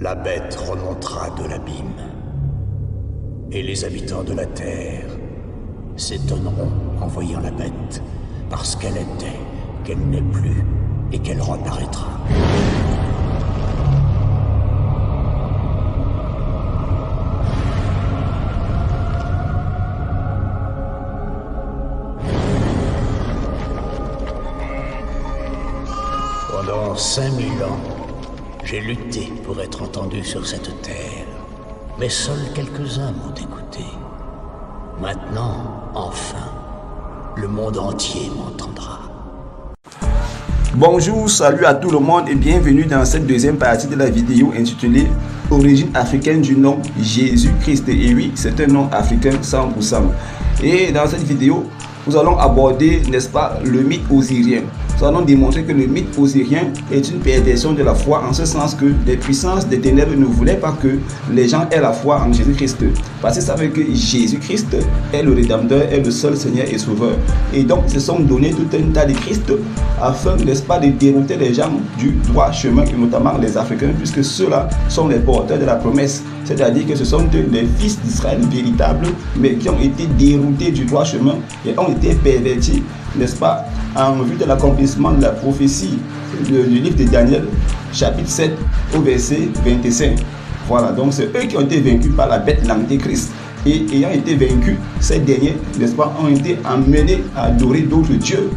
la bête remontera de l'abîme. Et les habitants de la terre s'étonneront en voyant la bête, parce qu'elle était, qu'elle n'est plus, et qu'elle reparaîtra. Pendant 5000 ans, j'ai lutté pour être entendu sur cette terre, mais seuls quelques-uns m'ont écouté. Maintenant, enfin, le monde entier m'entendra. Bonjour, salut à tout le monde et bienvenue dans cette deuxième partie de la vidéo intitulée Origine africaine du nom Jésus-Christ. Et oui, c'est un nom africain 100%. Et dans cette vidéo, nous allons aborder, n'est-ce pas, le mythe osirien. Nous allons démontrer que le mythe osirien est une perversion de la foi, en ce sens que les puissances des ténèbres ne voulaient pas que les gens aient la foi en Jésus-Christ. Parce qu'ils savaient que Jésus-Christ est le Rédempteur, est le seul Seigneur et Sauveur. Et donc, ils se sont donné tout un tas de Christ afin, n'est-ce pas, de dérouter les gens du droit chemin, et notamment les Africains, puisque ceux-là sont les porteurs de la promesse. C'est-à-dire que ce sont les fils d'Israël véritables, mais qui ont été déroutés du droit chemin et ont été pervertis, n'est-ce pas, en vue de l'accomplissement de la prophétie du livre de Daniel, chapitre 7, au verset 25. Voilà, donc c'est eux qui ont été vaincus par la bête, l'antéchrist. Et ayant été vaincus, ces derniers, n'est-ce pas, ont été amenés à adorer d'autres dieux.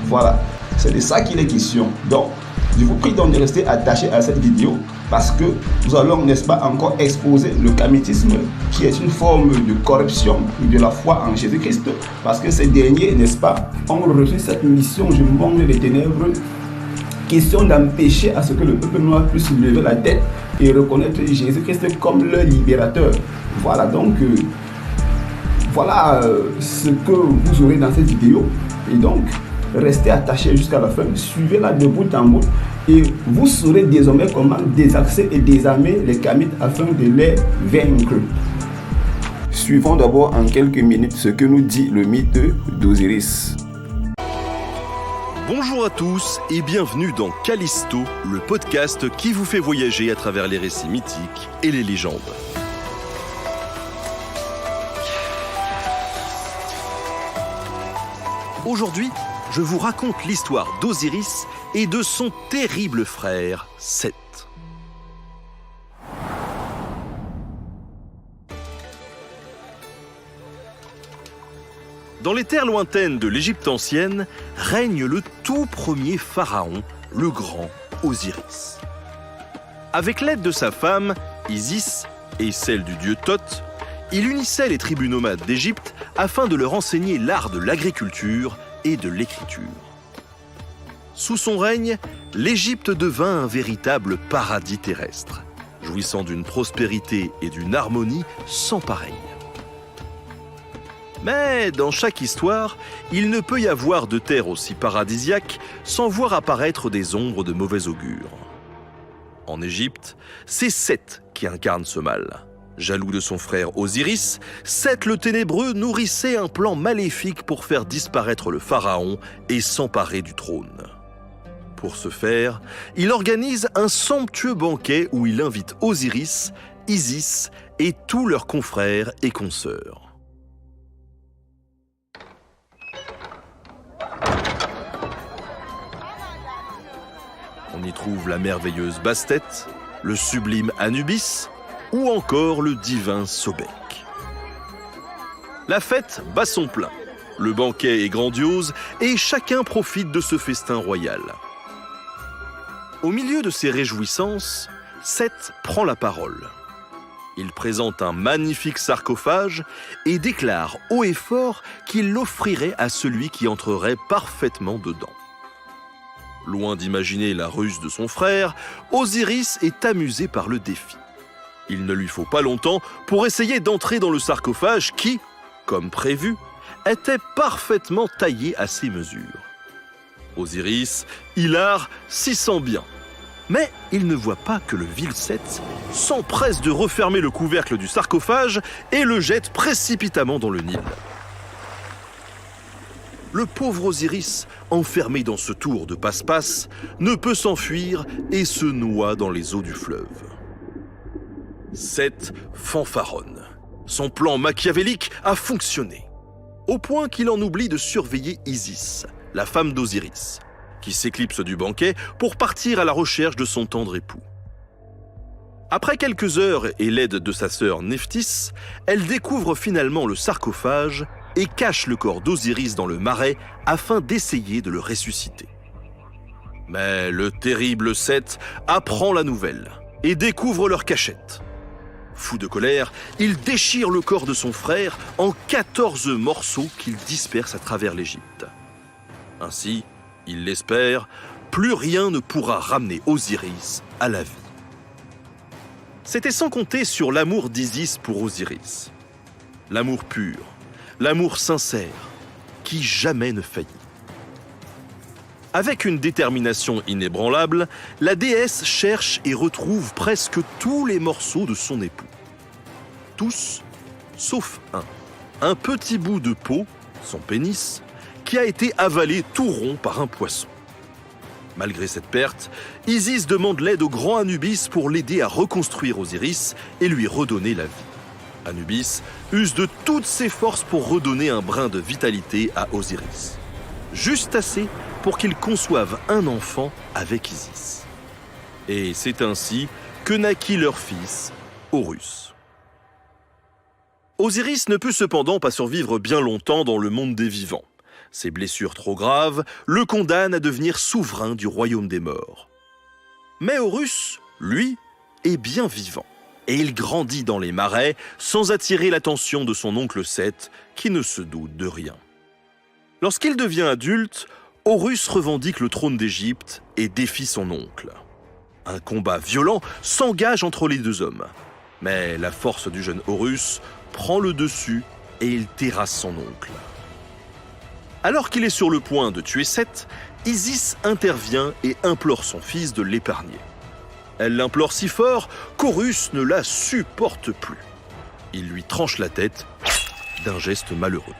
Voilà, c'est de ça qu'il est question. Donc, je vous prie donc de rester attaché à cette vidéo parce que nous allons, n'est-ce pas, encore exposer le camétisme qui est une forme de corruption de la foi en Jésus-Christ parce que ces derniers, n'est-ce pas, ont reçu cette mission, je montre les ténèbres, question d'empêcher à ce que le peuple noir puisse lever la tête et reconnaître Jésus-Christ comme leur libérateur. Voilà donc, voilà ce que vous aurez dans cette vidéo et donc, restez attachés jusqu'à la fin, suivez-la de bout en bout et vous saurez désormais comment désaxer et désarmer les Kamites afin de les vaincre. Suivons d'abord en quelques minutes ce que nous dit le mythe d'Osiris. Bonjour à tous et bienvenue dans Callisto, le podcast qui vous fait voyager à travers les récits mythiques et les légendes. Aujourd'hui, je vous raconte l'histoire d'Osiris et de son terrible frère, Seth. Dans les terres lointaines de l'Égypte ancienne, règne le tout premier pharaon, le grand Osiris. Avec l'aide de sa femme, Isis, et celle du dieu Thoth, il unissait les tribus nomades d'Égypte afin de leur enseigner l'art de l'agriculture et de l'écriture. Sous son règne, l'Égypte devint un véritable paradis terrestre, jouissant d'une prospérité et d'une harmonie sans pareille. Mais dans chaque histoire, il ne peut y avoir de terre aussi paradisiaque sans voir apparaître des ombres de mauvais augure. En Égypte, c'est Seth qui incarne ce mal. Jaloux de son frère Osiris, Seth le ténébreux nourrissait un plan maléfique pour faire disparaître le pharaon et s'emparer du trône. Pour ce faire, il organise un somptueux banquet où il invite Osiris, Isis et tous leurs confrères et consoeurs. On y trouve la merveilleuse Bastet, le sublime Anubis, ou encore le divin Sobek. La fête bat son plein, le banquet est grandiose et chacun profite de ce festin royal. Au milieu de ces réjouissances, Seth prend la parole. Il présente un magnifique sarcophage et déclare haut et fort qu'il l'offrirait à celui qui entrerait parfaitement dedans. Loin d'imaginer la ruse de son frère, Osiris est amusé par le défi. Il ne lui faut pas longtemps pour essayer d'entrer dans le sarcophage qui, comme prévu, était parfaitement taillé à ses mesures. Osiris, hilar, s'y sent bien. Mais il ne voit pas que le vil Seth s'empresse de refermer le couvercle du sarcophage et le jette précipitamment dans le Nil. Le pauvre Osiris, enfermé dans ce tour de passe-passe, ne peut s'enfuir et se noie dans les eaux du fleuve. Seth fanfaronne. Son plan machiavélique a fonctionné, au point qu'il en oublie de surveiller Isis, la femme d'Osiris, qui s'éclipse du banquet pour partir à la recherche de son tendre époux. Après quelques heures et l'aide de sa sœur Nephthys, elle découvre finalement le sarcophage et cache le corps d'Osiris dans le marais afin d'essayer de le ressusciter. Mais le terrible Seth apprend la nouvelle et découvre leur cachette. Fou de colère, il déchire le corps de son frère en 14 morceaux qu'il disperse à travers l'Égypte. Ainsi, il l'espère, plus rien ne pourra ramener Osiris à la vie. C'était sans compter sur l'amour d'Isis pour Osiris. L'amour pur, l'amour sincère, qui jamais ne faillit. Avec une détermination inébranlable, la déesse cherche et retrouve presque tous les morceaux de son époux. Tous, sauf un petit bout de peau, son pénis, qui a été avalé tout rond par un poisson. Malgré cette perte, Isis demande l'aide au grand Anubis pour l'aider à reconstruire Osiris et lui redonner la vie. Anubis use de toutes ses forces pour redonner un brin de vitalité à Osiris. Juste assez pour qu'ils conçoivent un enfant avec Isis. Et c'est ainsi que naquit leur fils, Horus. Osiris ne peut cependant pas survivre bien longtemps dans le monde des vivants. Ses blessures trop graves le condamnent à devenir souverain du royaume des morts. Mais Horus, lui, est bien vivant. Et il grandit dans les marais sans attirer l'attention de son oncle Seth, qui ne se doute de rien. Lorsqu'il devient adulte, Horus revendique le trône d'Égypte et défie son oncle. Un combat violent s'engage entre les deux hommes. Mais la force du jeune Horus prend le dessus et il terrasse son oncle. Alors qu'il est sur le point de tuer Seth, Isis intervient et implore son fils de l'épargner. Elle l'implore si fort qu'Horus ne la supporte plus. Il lui tranche la tête d'un geste malheureux.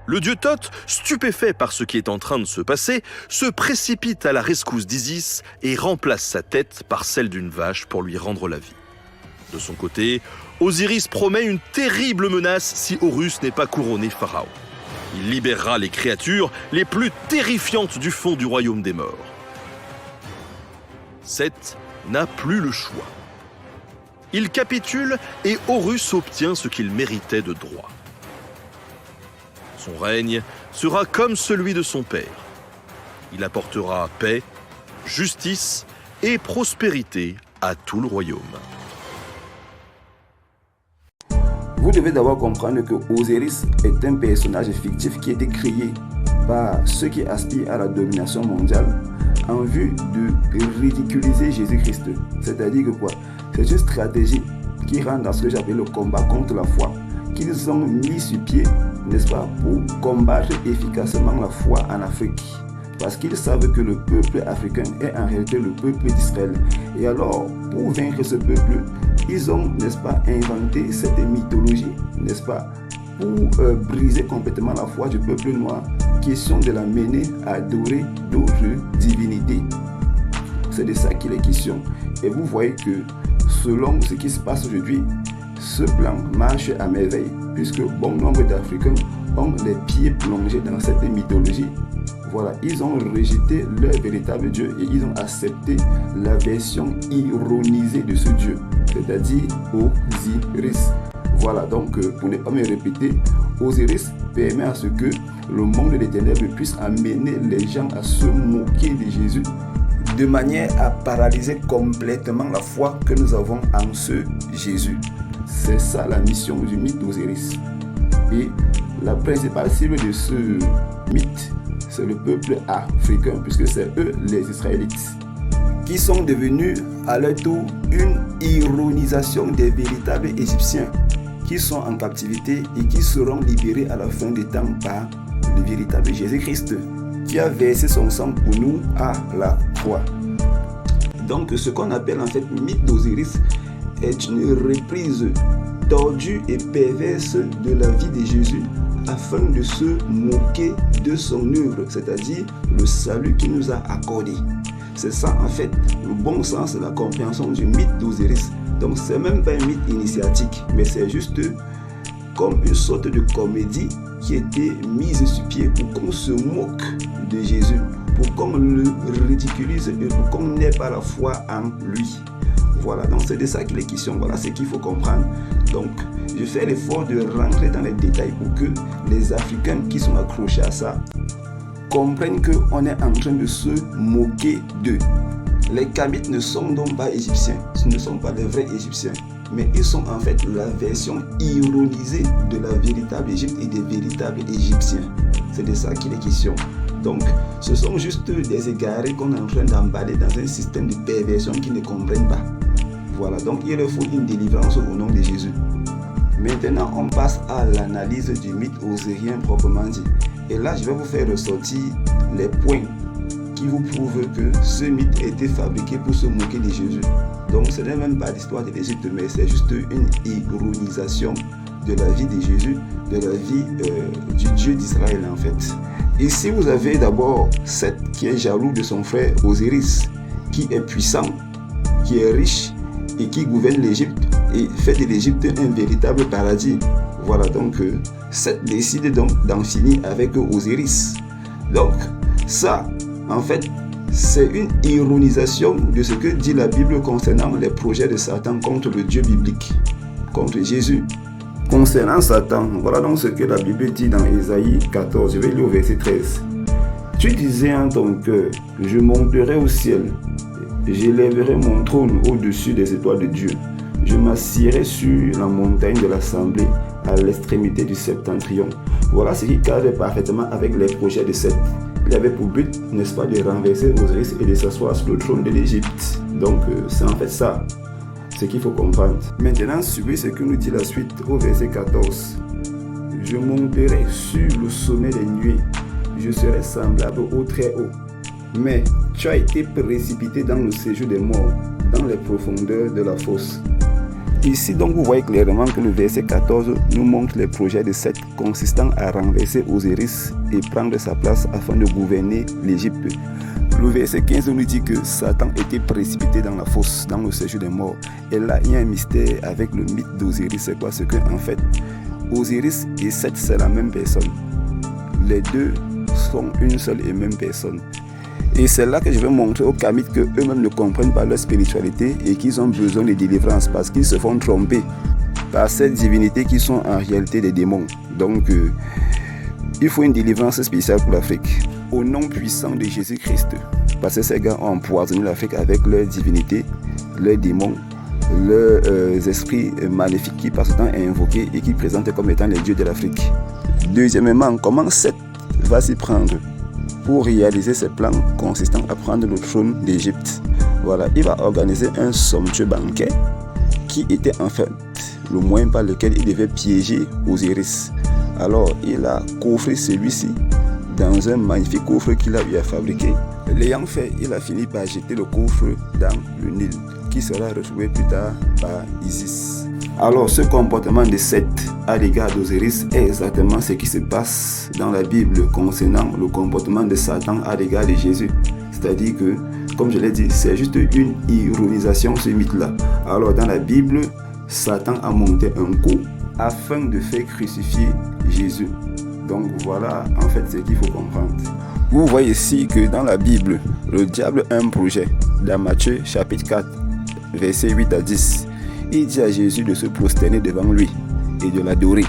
Le dieu Thoth, stupéfait par ce qui est en train de se passer, se précipite à la rescousse d'Isis et remplace sa tête par celle d'une vache pour lui rendre la vie. De son côté, Osiris promet une terrible menace si Horus n'est pas couronné pharaon. Il libérera les créatures les plus terrifiantes du fond du royaume des morts. Seth n'a plus le choix. Il capitule et Horus obtient ce qu'il méritait de droit. Son règne sera comme celui de son père. Il apportera paix, justice et prospérité à tout le royaume. Vous devez d'abord comprendre que Osiris est un personnage fictif qui a été créé par ceux qui aspirent à la domination mondiale en vue de ridiculiser Jésus-Christ. C'est-à-dire que quoi? C'est une stratégie qui rentre dans ce que j'appelle le combat contre la foi, qu'ils ont mis sur pied, n'est-ce pas, pour combattre efficacement la foi en Afrique. Parce qu'ils savent que le peuple africain est en réalité le peuple d'Israël. Et alors, pour vaincre ce peuple, ils ont, n'est-ce pas, inventé cette mythologie, n'est-ce pas, pour briser complètement la foi du peuple noir, question de la mener à adorer d'autres divinités. C'est de ça qu'il est question. Et vous voyez que selon ce qui se passe aujourd'hui, ce plan marche à merveille, puisque bon nombre d'Africains ont les pieds plongés dans cette mythologie. Voilà, ils ont rejeté leur véritable Dieu et ils ont accepté la version ironisée de ce Dieu, c'est-à-dire Osiris. Voilà, donc pour ne pas me répéter, Osiris permet à ce que le monde des ténèbres puisse amener les gens à se moquer de Jésus, de manière à paralyser complètement la foi que nous avons en ce Jésus. C'est ça la mission du mythe d'Osiris. Et la principale cible de ce mythe, c'est le peuple africain, puisque c'est eux, les Israélites, qui sont devenus à leur tour une ironisation des véritables Égyptiens, qui sont en captivité et qui seront libérés à la fin des temps par le véritable Jésus-Christ, qui a versé son sang pour nous à la croix. Donc ce qu'on appelle en fait mythe d'Osiris est une reprise tordue et perverse de la vie de Jésus afin de se moquer de son œuvre, c'est-à-dire le salut qu'il nous a accordé. C'est ça en fait le bon sens de la compréhension du mythe d'Osiris Donc c'est même pas un mythe initiatique, mais c'est juste comme une sorte de comédie qui était mise sur pied pour qu'on se moque de Jésus, pour qu'on le ridiculise et pour qu'on n'ait pas la foi en lui. Voilà, donc c'est de ça qu'il est question, voilà ce qu'il faut comprendre. Donc je fais l'effort de rentrer dans les détails pour que les Africains qui sont accrochés à ça comprennent qu'on est en train de se moquer d'eux. Les Kamites ne sont donc pas égyptiens, ce ne sont pas les vrais égyptiens, mais ils sont en fait la version ironisée de la véritable Égypte et des véritables égyptiens. C'est de ça qu'il est question. Donc, ce sont juste des égarés qu'on est en train d'emballer dans un système de perversion qu'ils ne comprennent pas. Voilà, donc il leur faut une délivrance au nom de Jésus. Maintenant, on passe à l'analyse du mythe osirien proprement dit. Et là, je vais vous faire ressortir les points qui vous prouvent que ce mythe a été fabriqué pour se moquer de Jésus. Donc, ce n'est même pas l'histoire de l'Égypte, mais c'est juste une ironisation de la vie de Jésus, de la vie du Dieu d'Israël en fait. Ici, vous avez d'abord Seth qui est jaloux de son frère Osiris, qui est puissant, qui est riche et qui gouverne l'Égypte et fait de l'Égypte un véritable paradis. Voilà, donc Seth décide donc d'en finir avec Osiris. Donc, ça, en fait, c'est une ironisation de ce que dit la Bible concernant les projets de Satan contre le Dieu biblique, contre Jésus. Concernant Satan, voilà donc ce que la Bible dit dans Ésaïe 14, je vais lire au verset 13. Tu disais en ton cœur, je monterai au ciel, j'élèverai mon trône au-dessus des étoiles de Dieu. Je m'assierai sur la montagne de l'assemblée, à l'extrémité du septentrion. Voilà ce qui cadre parfaitement avec les projets de Seth. Il avait pour but, n'est-ce pas, de renverser Osiris et de s'asseoir sur le trône de l'Égypte. Donc, c'est en fait ça, ce qu'il faut comprendre. Maintenant, suivez ce que nous dit la suite au verset 14. Je monterai sur le sommet des nuées, je serai semblable au très haut. Mais tu as été précipité dans le séjour des morts, dans les profondeurs de la fosse. Ici donc vous voyez clairement que le verset 14 nous montre les projets de Seth consistant à renverser Osiris et prendre sa place afin de gouverner l'Égypte. Le verset 15 nous dit que Satan était précipité dans la fosse, dans le séjour des morts. Et là il y a un mystère avec le mythe d'Osiris. C'est quoi? C'est que en fait Osiris et Seth c'est la même personne. Les deux sont une seule et même personne. Et c'est là que je vais montrer aux Kamites qu'eux-mêmes ne comprennent pas leur spiritualité et qu'ils ont besoin de délivrance parce qu'ils se font tromper par ces divinités qui sont en réalité des démons. Donc, il faut une délivrance spéciale pour l'Afrique. Au nom puissant de Jésus-Christ. Parce que ces gars ont empoisonné l'Afrique avec leurs divinités, leurs démons, leurs esprits maléfiques qui passent le temps à invoquer et qui présentent comme étant les dieux de l'Afrique. Deuxièmement, comment Seth va s'y prendre pour réaliser ses plans consistant à prendre le trône d'Égypte? Voilà, il va organiser un somptueux banquet qui était en fait le moyen par lequel il devait piéger Osiris. Alors, il a coffré celui-ci dans un magnifique coffre qu'il a eu à fabriquer. L'ayant fait, il a fini par jeter le coffre dans le Nil, qui sera retrouvé plus tard par Isis. Alors, ce comportement de Seth à l'égard d'Osiris est exactement ce qui se passe dans la Bible concernant le comportement de Satan à l'égard de Jésus. C'est-à-dire que, comme je l'ai dit, c'est juste une ironisation, ce mythe-là. Alors, dans la Bible, Satan a monté un coup afin de faire crucifier Jésus. Donc, voilà en fait ce qu'il faut comprendre. Vous voyez ici que dans la Bible, le diable a un projet. Dans Matthieu chapitre 4, versets 8 à 10. Il dit à Jésus de se prosterner devant lui et de l'adorer.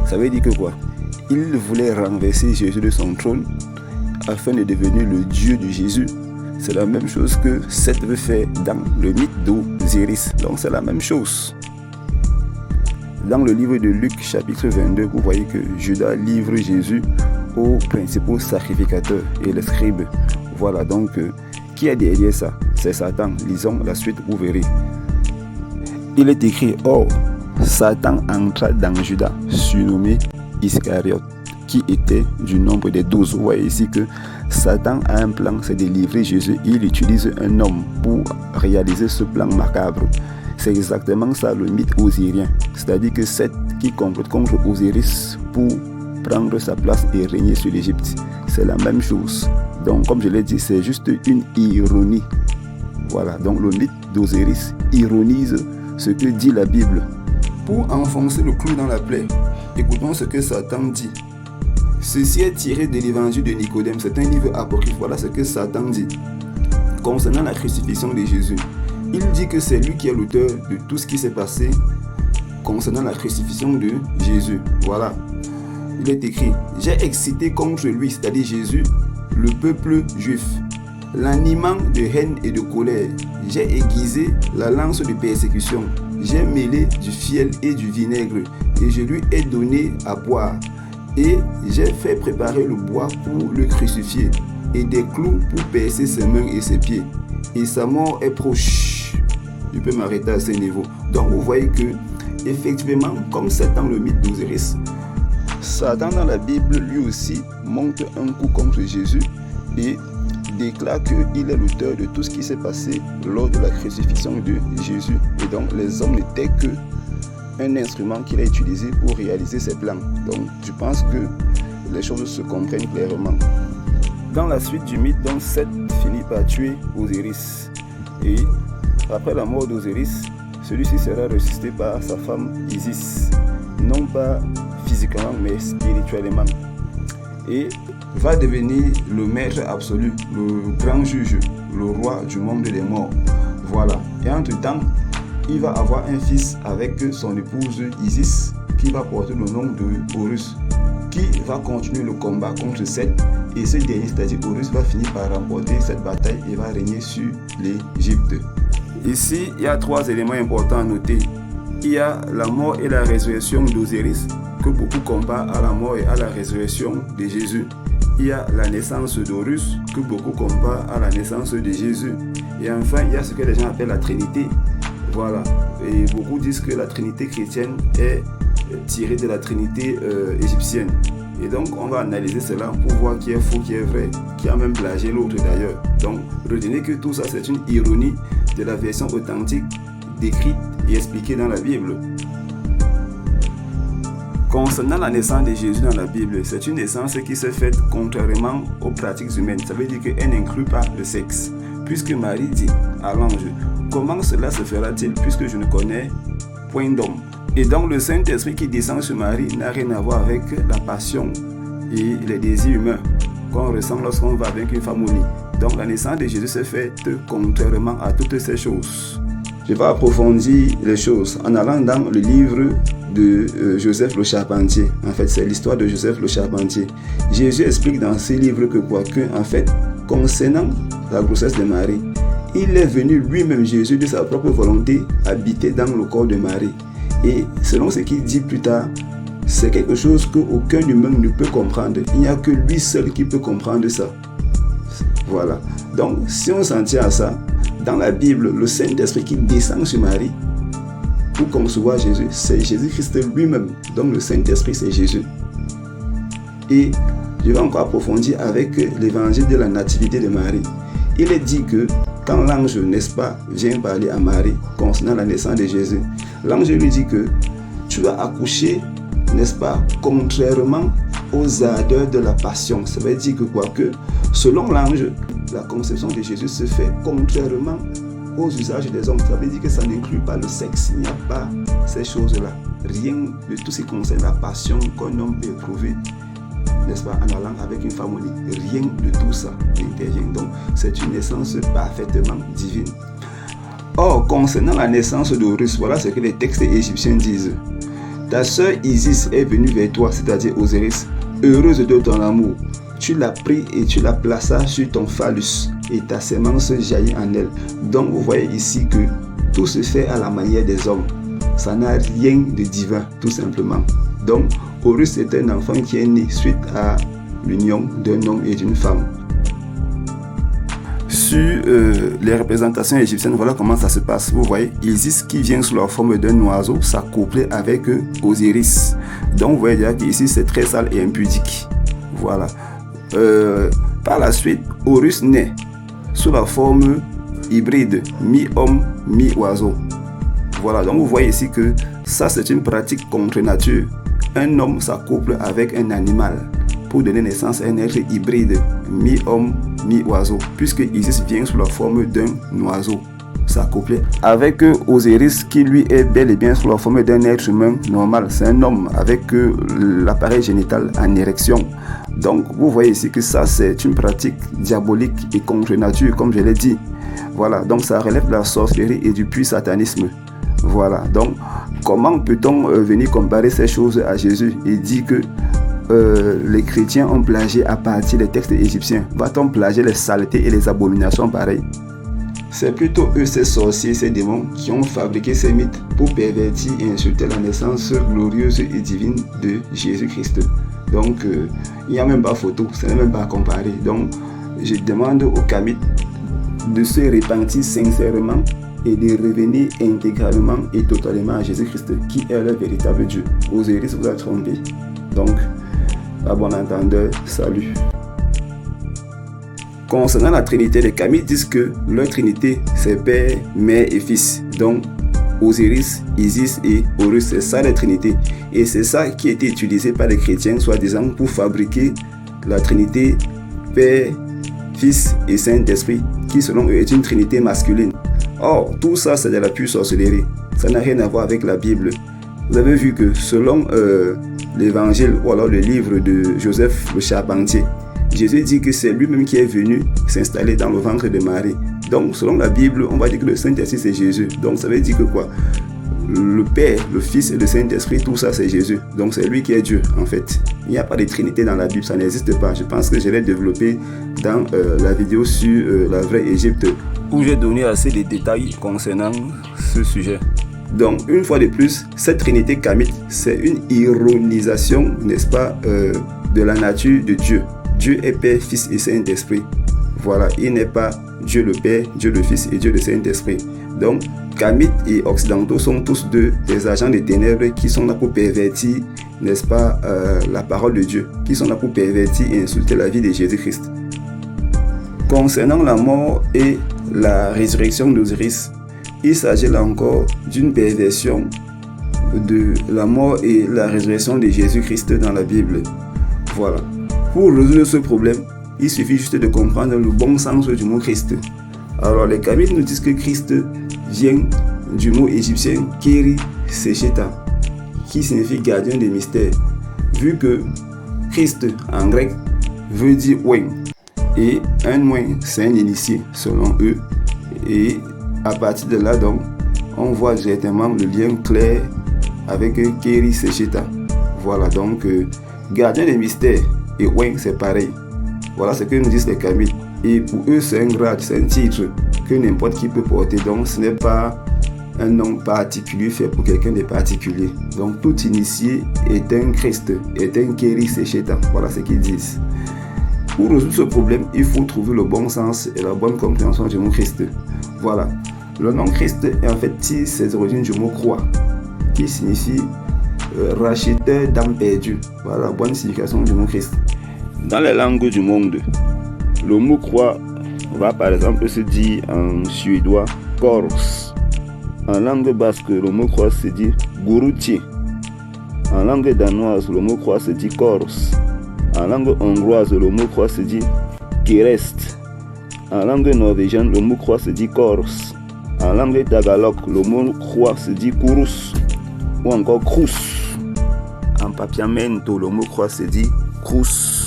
Ça veut dire que quoi? Il voulait renverser Jésus de son trône afin de devenir le Dieu de Jésus. C'est la même chose que Seth veut faire dans le mythe d'Osiris. Donc c'est la même chose. Dans le livre de Luc chapitre 22, vous voyez que Judas livre Jésus aux principaux sacrificateurs et les scribes. Voilà donc qui est derrière ça? C'est Satan. Lisons la suite, vous verrez. Il est écrit, or, Satan entra dans Judas, surnommé Iscariote, qui était du nombre des 12. Vous voyez ici que Satan a un plan, c'est de livrer Jésus. Il utilise un homme pour réaliser ce plan macabre. C'est exactement ça le mythe osirien. C'est-à-dire que Seth qui complote contre Osiris pour prendre sa place et régner sur l'Égypte. C'est la même chose. Donc, comme je l'ai dit, c'est juste une ironie. Voilà, donc le mythe d'Osiris ironise ce que dit la Bible. Pour enfoncer le clou dans la plaie, écoutons ce que Satan dit. Ceci est tiré de l'évangile de Nicodème, c'est un livre apocryphe. Voilà ce que Satan dit concernant la crucifixion de Jésus. Il dit que c'est lui qui est l'auteur de tout ce qui s'est passé concernant la crucifixion de Jésus. Voilà. Il est écrit: j'ai excité contre lui, c'est-à-dire Jésus, le peuple juif, l'animant de haine et de colère. J'ai aiguisé la lance de persécution. J'ai mêlé du fiel et du vinaigre et je lui ai donné à boire. Et j'ai fait préparer le bois pour le crucifier et des clous pour percer ses mains et ses pieds. Et sa mort est proche. Je peux m'arrêter à ce niveau. Donc vous voyez que, effectivement, comme c'est dans le mythe d'Osiris, Satan dans la Bible lui aussi monte un coup contre Jésus et déclare qu'il est l'auteur de tout ce qui s'est passé lors de la crucifixion de Jésus. Et donc les hommes n'étaient que un instrument qu'il a utilisé pour réaliser ses plans. Donc je pense que les choses se comprennent clairement. Dans la suite du mythe, donc Seth finit par tuer Osiris. Et après la mort d'Osiris, celui-ci sera ressuscité par sa femme Isis. Non pas physiquement, mais spirituellement. Et va devenir le maître absolu, le grand juge, le roi du monde des morts. Voilà. Et entre-temps, il va avoir un fils avec son épouse Isis qui va porter le nom de Horus, qui va continuer le combat contre Seth. Et ce dernier, c'est-à-dire Horus, va finir par remporter cette bataille et va régner sur l'Égypte. Ici, il y a 3 éléments importants à noter. Il y a la mort et la résurrection d'Osiris, que beaucoup comparent à la mort et à la résurrection de Jésus. Il y a la naissance d'Horus, que beaucoup comparent à la naissance de Jésus. Et enfin, il y a ce que les gens appellent la Trinité. Voilà. Et beaucoup disent que la Trinité chrétienne est tirée de la Trinité égyptienne. Et donc, on va analyser cela pour voir qui est faux, qui est vrai, qui a même plagié l'autre d'ailleurs. Donc, retenez que tout ça, c'est une ironie de la version authentique, décrite et expliquée dans la Bible. Concernant la naissance de Jésus dans la Bible, c'est une naissance qui s'est faite contrairement aux pratiques humaines. Ça veut dire qu'elle n'inclut pas le sexe. Puisque Marie dit à l'ange: comment cela se fera-t-il puisque je ne connais point d'homme? Et donc le Saint-Esprit qui descend sur Marie n'a rien à voir avec la passion et les désirs humains qu'on ressent lorsqu'on va avec une femme au lit. Donc la naissance de Jésus s'est faite contrairement à toutes ces choses. Je vais approfondir les choses en allant dans le livre de Joseph le Charpentier. En fait, c'est l'histoire de Joseph le Charpentier. Jésus explique dans ce livre que en fait, concernant la grossesse de Marie, il est venu lui-même, Jésus, de sa propre volonté, habiter dans le corps de Marie. Et selon ce qu'il dit plus tard, c'est quelque chose qu'aucun humain ne peut comprendre. Il n'y a que lui seul qui peut comprendre ça. Voilà. Donc, si on s'en tient à ça, dans la Bible, le Saint-Esprit qui descend sur Marie pour concevoir Jésus, c'est Jésus-Christ lui-même. Donc, le Saint-Esprit, c'est Jésus. Et je vais encore approfondir avec l'évangile de la nativité de Marie. Il est dit que quand l'ange, n'est-ce pas, vient parler à Marie concernant la naissance de Jésus, l'ange lui dit que tu vas accoucher, n'est-ce pas, contrairement aux ardeurs de la passion. Ça veut dire que selon l'ange, la conception de Jésus se fait contrairement aux usages des hommes. Ça veut dire que ça n'inclut pas le sexe. Il n'y a pas ces choses-là. Rien de tout ce qui concerne la passion qu'un homme peut éprouver, n'est-ce pas, en allant avec une femme au lit. Rien de tout ça n'intervient. Donc, c'est une naissance parfaitement divine. Or, concernant la naissance d'Horus, voilà ce que les textes égyptiens disent. Ta sœur Isis est venue vers toi, c'est-à-dire Osiris, heureuse de ton amour. Tu l'as pris et tu la plaças sur ton phallus, et ta sémence jaillit en elle. Donc, vous voyez ici que tout se fait à la manière des hommes. Ça n'a rien de divin, tout simplement. Donc, Horus est un enfant qui est né suite à l'union d'un homme et d'une femme. Sur les représentations égyptiennes, voilà comment ça se passe. Vous voyez, Isis qui vient sous la forme d'un oiseau s'accoupler avec Osiris. Donc, vous voyez déjà qu'ici, c'est très sale et impudique. Voilà. Par la suite, Horus naît sous la forme hybride, mi-homme, mi-oiseau. Voilà, donc vous voyez ici que ça, c'est une pratique contre nature. Un homme s'accouple avec un animal pour donner naissance à un être hybride, mi-homme, mi-oiseau, puisque Isis vient sous la forme d'un oiseau. s'accoupler avec Osiris, qui lui est bel et bien sous la forme d'un être humain normal. C'est un homme avec l'appareil génital en érection. Donc vous voyez ici que ça c'est une pratique diabolique et contre nature, comme je l'ai dit. Voilà, donc ça relève de la sorcellerie et du puits satanisme. Voilà, donc comment peut-on venir comparer ces choses à Jésus et dire que les chrétiens ont plagié à partir des textes égyptiens? Va-t-on plagier les saletés et les abominations pareilles? C'est plutôt eux, ces sorciers, ces démons, qui ont fabriqué ces mythes pour pervertir et insulter la naissance glorieuse et divine de Jésus-Christ. Donc, il n'y a même pas photo, ce n'est même pas à comparer. Donc, je demande aux Kamites de se repentir sincèrement et de revenir intégralement et totalement à Jésus-Christ, qui est le véritable Dieu. Osiris vous a trompé. Donc, à bon entendeur, salut. Concernant la Trinité, les Kamites disent que leur Trinité, c'est Père, Mère et Fils. Donc, Osiris, Isis et Horus, c'est ça la Trinité. Et c'est ça qui a été utilisé par les chrétiens, soi-disant, pour fabriquer la Trinité Père, Fils et Saint-Esprit, qui selon eux est une Trinité masculine. Or, tout ça, c'est de la pure sorcellerie. Ça n'a rien à voir avec la Bible. Vous avez vu que selon l'évangile ou alors le livre de Joseph le charpentier, Jésus dit que c'est lui-même qui est venu s'installer dans le ventre de Marie. Donc, selon la Bible, on va dire que le Saint-Esprit, c'est Jésus. Donc, ça veut dire que quoi? Le Père, le Fils et le Saint-Esprit, tout ça, c'est Jésus. Donc, c'est lui qui est Dieu, en fait. Il n'y a pas de Trinité dans la Bible, ça n'existe pas. Je pense que je l'ai développé dans la vidéo sur la vraie Égypte, où j'ai donné assez de détails concernant ce sujet. Donc, une fois de plus, cette Trinité kamite, c'est une ironisation, n'est-ce pas, de la nature de Dieu. Dieu est Père, Fils et Saint-Esprit. Voilà, il n'est pas Dieu le Père, Dieu le Fils et Dieu le Saint-Esprit. Donc, Kamites et Occidentaux sont tous des agents des ténèbres qui sont là pour pervertir, n'est-ce pas, la parole de Dieu, qui sont là pour pervertir et insulter la vie de Jésus-Christ. Concernant la mort et la résurrection d'Osiris, il s'agit là encore d'une perversion de la mort et la résurrection de Jésus-Christ dans la Bible. Voilà. Pour résoudre ce problème, il suffit juste de comprendre le bon sens du mot Christ. Alors les Kamites nous disent que Christ vient du mot égyptien Keri Secheta, qui signifie gardien des mystères, vu que Christ en grec veut dire oin, et un oin c'est un initié selon eux, et à partir de là donc on voit directement le lien clair avec Keri Secheta. Voilà, donc gardien des mystères et oin c'est pareil. Voilà ce que nous disent les Kamites. Et pour eux, c'est un grade, c'est un titre que n'importe qui peut porter. Donc, ce n'est pas un nom particulier fait pour quelqu'un de particulier. Donc, tout initié est un Christ, est un Keri Secheta. Voilà ce qu'ils disent. Pour résoudre ce problème, il faut trouver le bon sens et la bonne compréhension du mot Christ. Voilà. Le nom Christ est en fait ses origines du mot croix, qui signifie racheteur d'âme perdue. Voilà la bonne signification du mot Christ. Dans les langues du monde, le mot croix va par exemple se dire en suédois kors. En langue basque, le mot croix se dit guruti. En langue danoise, le mot croix se dit kors. En langue hongroise, le mot croix se dit kirest. En langue norvégienne, le mot croix se dit kors. En langue tagalog, le mot croix se dit kurus ou encore krus. En papiamento, le mot croix se dit krus.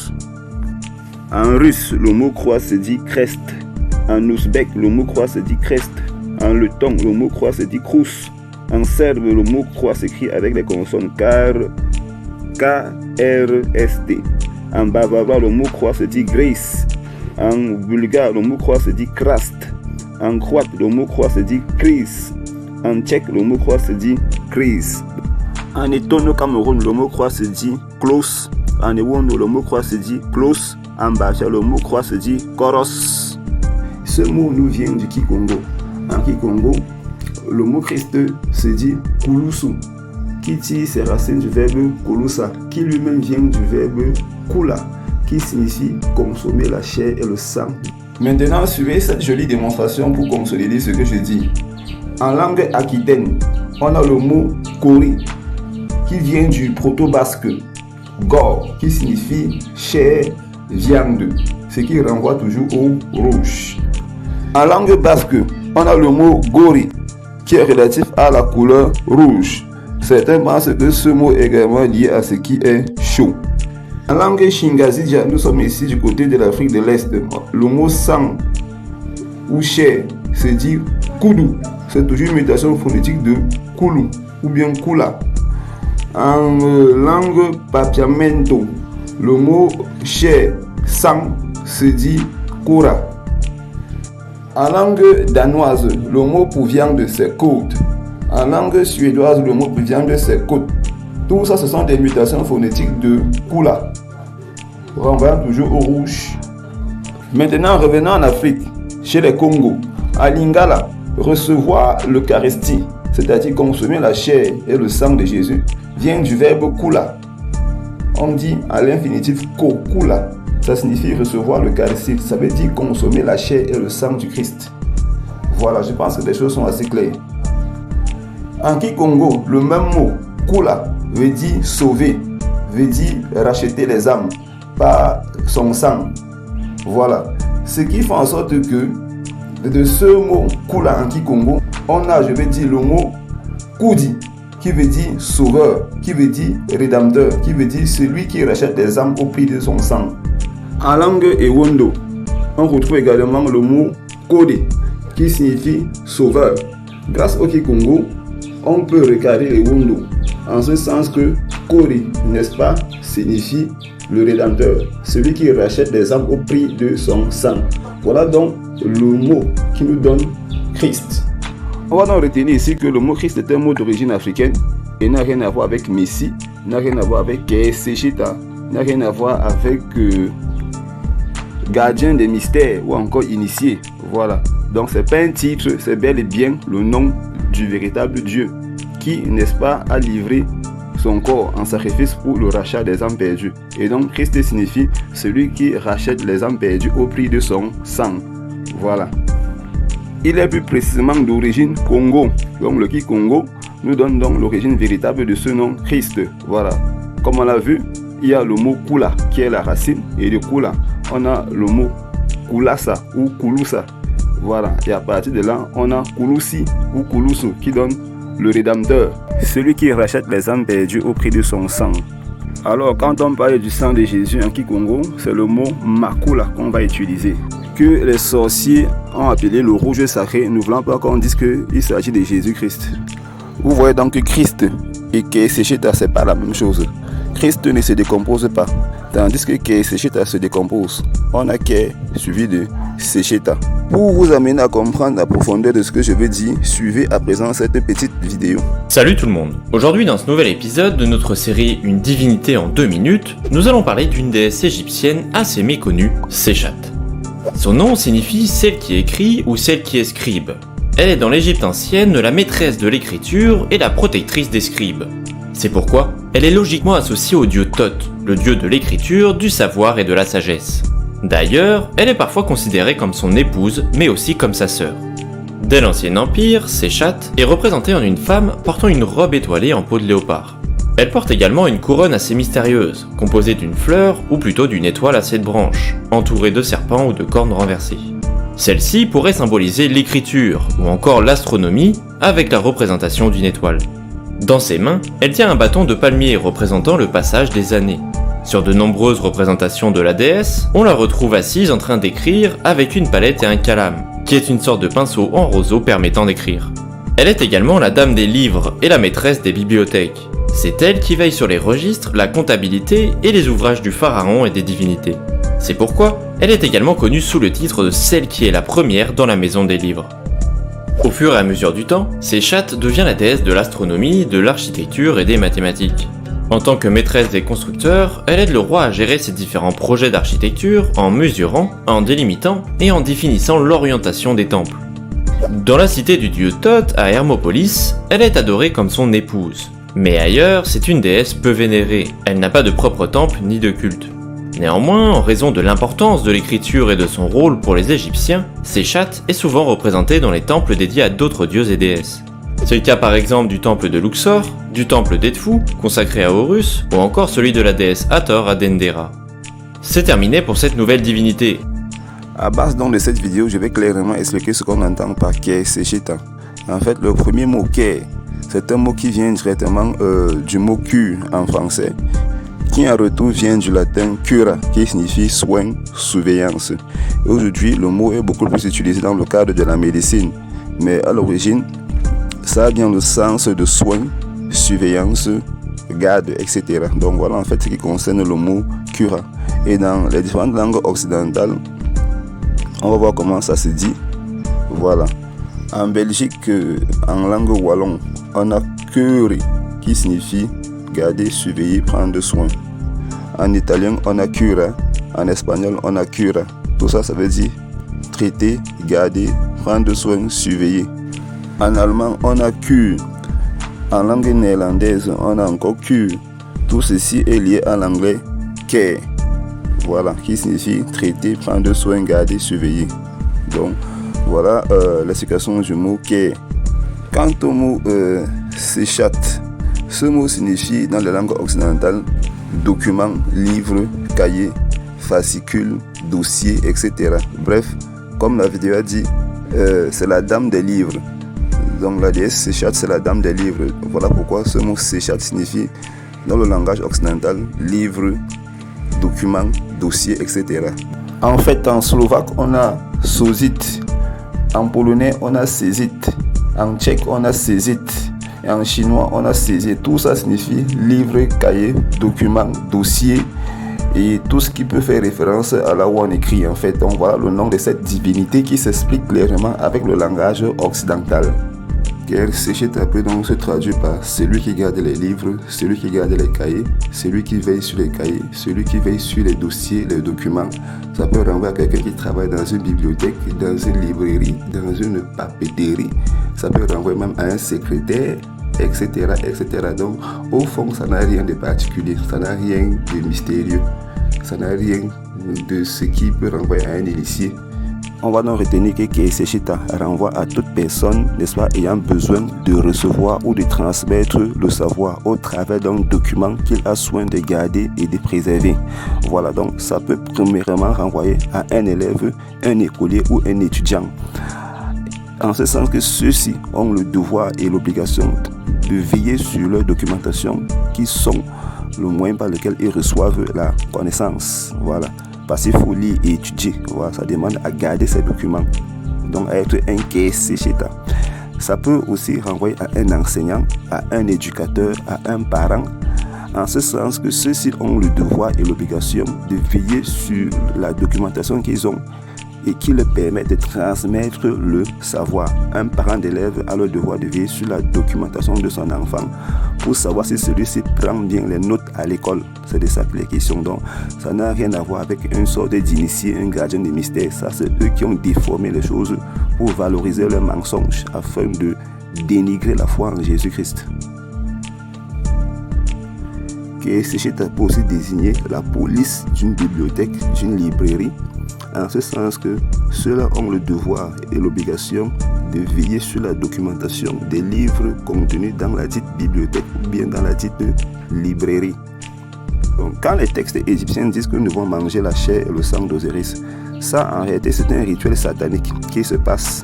En russe, le mot croix se dit crest. En ouzbek, le mot croix se dit crest. En letton, le mot croix se dit krus. En serbe, le mot croix s'écrit avec les consonnes K-R-S-T. En bavarois, le mot croix se dit gris. En bulgare, le mot croix se dit krast. En croate, le mot croix se dit kris. En tchèque, le mot croix se dit kris. En étono Cameroun, le mot croix se dit klos. En ewono, le mot croix se dit klos. En bacha, le mot croix se dit koros. Ce mot nous vient du Kikongo. En Kikongo, le mot Christ se dit kulusu, qui tire ses racines du verbe kulusa, qui lui-même vient du verbe kula, qui signifie consommer la chair et le sang. Maintenant, suivez cette jolie démonstration pour consolider ce que je dis. En langue aquitaine, on a le mot kori, qui vient du proto-basque gore, qui signifie chair, viande, ce qui renvoie toujours au rouge. En langue basque, on a le mot Gori, qui est relatif à la couleur rouge. Certains pensent que ce mot est également lié à ce qui est chaud. En langue Shingazija, nous sommes ici du côté de l'Afrique de l'Est. Le mot sang ou chair se dit Kudu. C'est toujours une mutation phonétique de Kulu ou bien Kula. En langue Papiamento, le mot chair, sang se dit Kura. En langue danoise, le mot pour viande c'est Kod. En langue suédoise, le mot pour viande c'est Kod. Tout ça, ce sont des mutations phonétiques de Kula. Renvoyant toujours au rouge. Maintenant, revenons en Afrique, chez les Congos. À Lingala, recevoir l'Eucharistie, c'est-à-dire consommer la chair et le sang de Jésus, vient du verbe Kula. On dit à l'infinitif Ko, Kula. Ça signifie recevoir l'Eucharistie. Ça veut dire consommer la chair et le sang du Christ. Voilà, je pense que les choses sont assez claires. En Kikongo, le même mot, Kula, veut dire sauver, veut dire racheter les âmes par son sang. Voilà. Ce qui fait en sorte que de ce mot Kula en Kikongo, on a, je vais dire, le mot Kudi, qui veut dire sauveur, qui veut dire rédempteur, qui veut dire celui qui rachète les âmes au prix de son sang. En langue Ewondo, on retrouve également le mot Kode, qui signifie sauveur. Grâce au Kikongo, on peut recarrer Ewondo, en ce sens que Kode, n'est-ce pas, signifie le rédempteur, celui qui rachète les âmes au prix de son sang. Voilà donc le mot qui nous donne Christ. On va donc retenir ici que le mot Christ est un mot d'origine africaine et n'a rien à voir avec Messie, n'a rien à voir avec Sechita, n'a rien à voir avec gardien des mystères ou encore initié. Voilà. Donc c'est pas un titre, c'est bel et bien le nom du véritable Dieu qui, n'est-ce pas, a livré son corps en sacrifice pour le rachat des âmes perdues. Et donc Christ signifie celui qui rachète les âmes perdues au prix de son sang. Voilà. Il est plus précisément d'origine Congo. Donc le Kikongo nous donne donc l'origine véritable de ce nom Christ. Voilà. Comme on l'a vu, il y a le mot Kula qui est la racine, et de Kula on a le mot Kulasa ou Kulusa. Voilà. Et à partir de là, on a Kulusi ou Kulusu qui donne le rédempteur, celui qui rachète les âmes perdues au prix de son sang. Alors quand on parle du sang de Jésus en Kikongo, c'est le mot Makula qu'on va utiliser, que les sorciers ont appelé le rouge sacré, ne voulant pas qu'on dise qu'il s'agit de Jésus-Christ. Vous voyez donc que Christ et Keseshita, c'est pas la même chose. Christ ne se décompose pas, tandis que Keseshita se décompose. On a Ke suivi de Seshita. Pour vous amener à comprendre la profondeur de ce que je veux dire, suivez à présent cette petite vidéo. Salut tout le monde. Aujourd'hui dans ce nouvel épisode de notre série Une divinité en 2 minutes, nous allons parler d'une déesse égyptienne assez méconnue, Séchat. Son nom signifie celle qui écrit ou celle qui est scribe. Elle est dans l'Égypte ancienne la maîtresse de l'écriture et la protectrice des scribes. C'est pourquoi elle est logiquement associée au dieu Thoth, le dieu de l'écriture, du savoir et de la sagesse. D'ailleurs, elle est parfois considérée comme son épouse, mais aussi comme sa sœur. Dès l'Ancien Empire, Séchat est représentée en une femme portant une robe étoilée en peau de léopard. Elle porte également une couronne assez mystérieuse, composée d'une fleur ou plutôt d'une étoile à 7 branches, entourée de serpents ou de cornes renversées. Celle-ci pourrait symboliser l'écriture ou encore l'astronomie avec la représentation d'une étoile. Dans ses mains, elle tient un bâton de palmier représentant le passage des années. Sur de nombreuses représentations de la déesse, on la retrouve assise en train d'écrire avec une palette et un calame, qui est une sorte de pinceau en roseau permettant d'écrire. Elle est également la dame des livres et la maîtresse des bibliothèques. C'est elle qui veille sur les registres, la comptabilité et les ouvrages du pharaon et des divinités. C'est pourquoi elle est également connue sous le titre de celle qui est la première dans la maison des livres. Au fur et à mesure du temps, Séchat devient la déesse de l'astronomie, de l'architecture et des mathématiques. En tant que maîtresse des constructeurs, elle aide le roi à gérer ses différents projets d'architecture en mesurant, en délimitant et en définissant l'orientation des temples. Dans la cité du dieu Thoth à Hermopolis, elle est adorée comme son épouse. Mais ailleurs, c'est une déesse peu vénérée, elle n'a pas de propre temple ni de culte. Néanmoins, en raison de l'importance de l'écriture et de son rôle pour les Égyptiens, Séchat est souvent représentée dans les temples dédiés à d'autres dieux et déesses. C'est le cas par exemple du temple de Luxor, du temple d'Edfu, consacré à Horus, ou encore celui de la déesse Hathor à Dendera. C'est terminé pour cette nouvelle divinité. À base donc de cette vidéo, je vais clairement expliquer ce qu'on entend par Keseshita. En fait, le premier mot Ke, c'est un mot qui vient directement du mot cure en français, qui en retour vient du latin cura, qui signifie soin, surveillance. Et aujourd'hui, le mot est beaucoup plus utilisé dans le cadre de la médecine, mais à l'origine, ça a bien le sens de soin, surveillance, garde, etc. Donc voilà en fait ce qui concerne le mot cura. Et dans les différentes langues occidentales, on va voir comment ça se dit. Voilà. En Belgique, en langue wallon, on a cure qui signifie garder, surveiller, prendre soin. En italien, on a cura. En espagnol, on a cura. Tout ça, ça veut dire traiter, garder, prendre soin, surveiller. En allemand, on a cure. En langue néerlandaise, on a encore cure. Tout ceci est lié à l'anglais care. Voilà, qui signifie traiter, prendre soin, garder, surveiller. Donc, voilà l'explication du mot care. Quant au mot séchat, ce mot signifie dans les langues occidentales document, livre, cahier, fascicule, dossier, etc. Bref, comme la vidéo a dit, c'est la dame des livres. Donc la déesse Séchat, c'est la dame des livres. Voilà pourquoi ce mot Séchat signifie dans le langage occidental livre, document, dossier, etc. En fait, en slovaque, on a sozit. En polonais, on a sezit. En tchèque, on a sezit. Et en chinois, on a saisi. Tout ça signifie livre, cahier, document, dossier et tout ce qui peut faire référence à là où on écrit en fait. Donc voilà le nom de cette divinité qui s'explique clairement avec le langage occidental. Keseshita peut donc se traduire par celui qui garde les livres, celui qui garde les cahiers, celui qui veille sur les cahiers, celui qui veille sur les dossiers, les documents. Ça peut renvoyer à quelqu'un qui travaille dans une bibliothèque, dans une librairie, dans une papeterie. Ça peut renvoyer même à un secrétaire, etc., etc. Donc, au fond, ça n'a rien de particulier, ça n'a rien de mystérieux, ça n'a rien de ce qui peut renvoyer à un initié. On va donc retenir que Keseshita renvoie à toute personne, n'est-ce pas, ayant besoin de recevoir ou de transmettre le savoir au travers d'un document qu'il a soin de garder et de préserver. Voilà, donc ça peut premièrement renvoyer à un élève, un écolier ou un étudiant. En ce sens que ceux-ci ont le devoir et l'obligation de veiller sur leur documentation qui sont le moyen par lequel ils reçoivent la connaissance. Voilà. Parce qu'il faut lire et étudier. Voilà, ça demande à garder ces documents. Donc à être un Keseshita. Ça peut aussi renvoyer à un enseignant, à un éducateur, à un parent. En ce sens que ceux-ci ont le devoir et l'obligation de veiller sur la documentation qu'ils ont et qui leur permet de transmettre le savoir. Un parent d'élève a le devoir de veiller sur la documentation de son enfant pour savoir si celui-ci prend bien les notes à l'école. C'est de ça que les questions. Donc, ça n'a rien à voir avec une sorte d'initié, un gardien de mystère. Ça, c'est eux qui ont déformé les choses pour valoriser leurs mensonges afin de dénigrer la foi en Jésus-Christ. Keseshita peut aussi désigner la police d'une bibliothèque, d'une librairie, en ce sens que ceux-là ont le devoir et l'obligation de veiller sur la documentation des livres contenus dans la dite bibliothèque ou bien dans la dite librairie. Donc, quand les textes égyptiens disent que nous devons manger la chair et le sang d'Osiris, ça en réalité c'est un rituel satanique qui se passe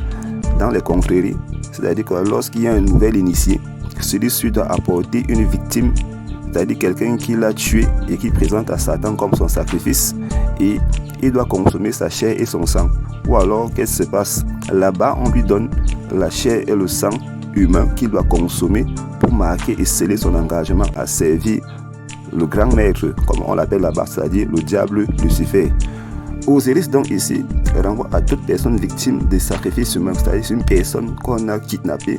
dans les confréries. C'est-à-dire que lorsqu'il y a un nouvel initié, celui-ci doit apporter une victime, c'est-à-dire quelqu'un qui l'a tué et qui présente à Satan comme son sacrifice, et il doit consommer sa chair et son sang. Ou alors, qu'est-ce qui se passe? Là-bas, on lui donne la chair et le sang humain qu'il doit consommer pour marquer et sceller son engagement à servir le grand maître, comme on l'appelle là-bas, c'est-à-dire le diable Lucifer. Osiris, donc ici, renvoie à toute personne victime des sacrifices humains, c'est-à-dire une personne qu'on a kidnappée,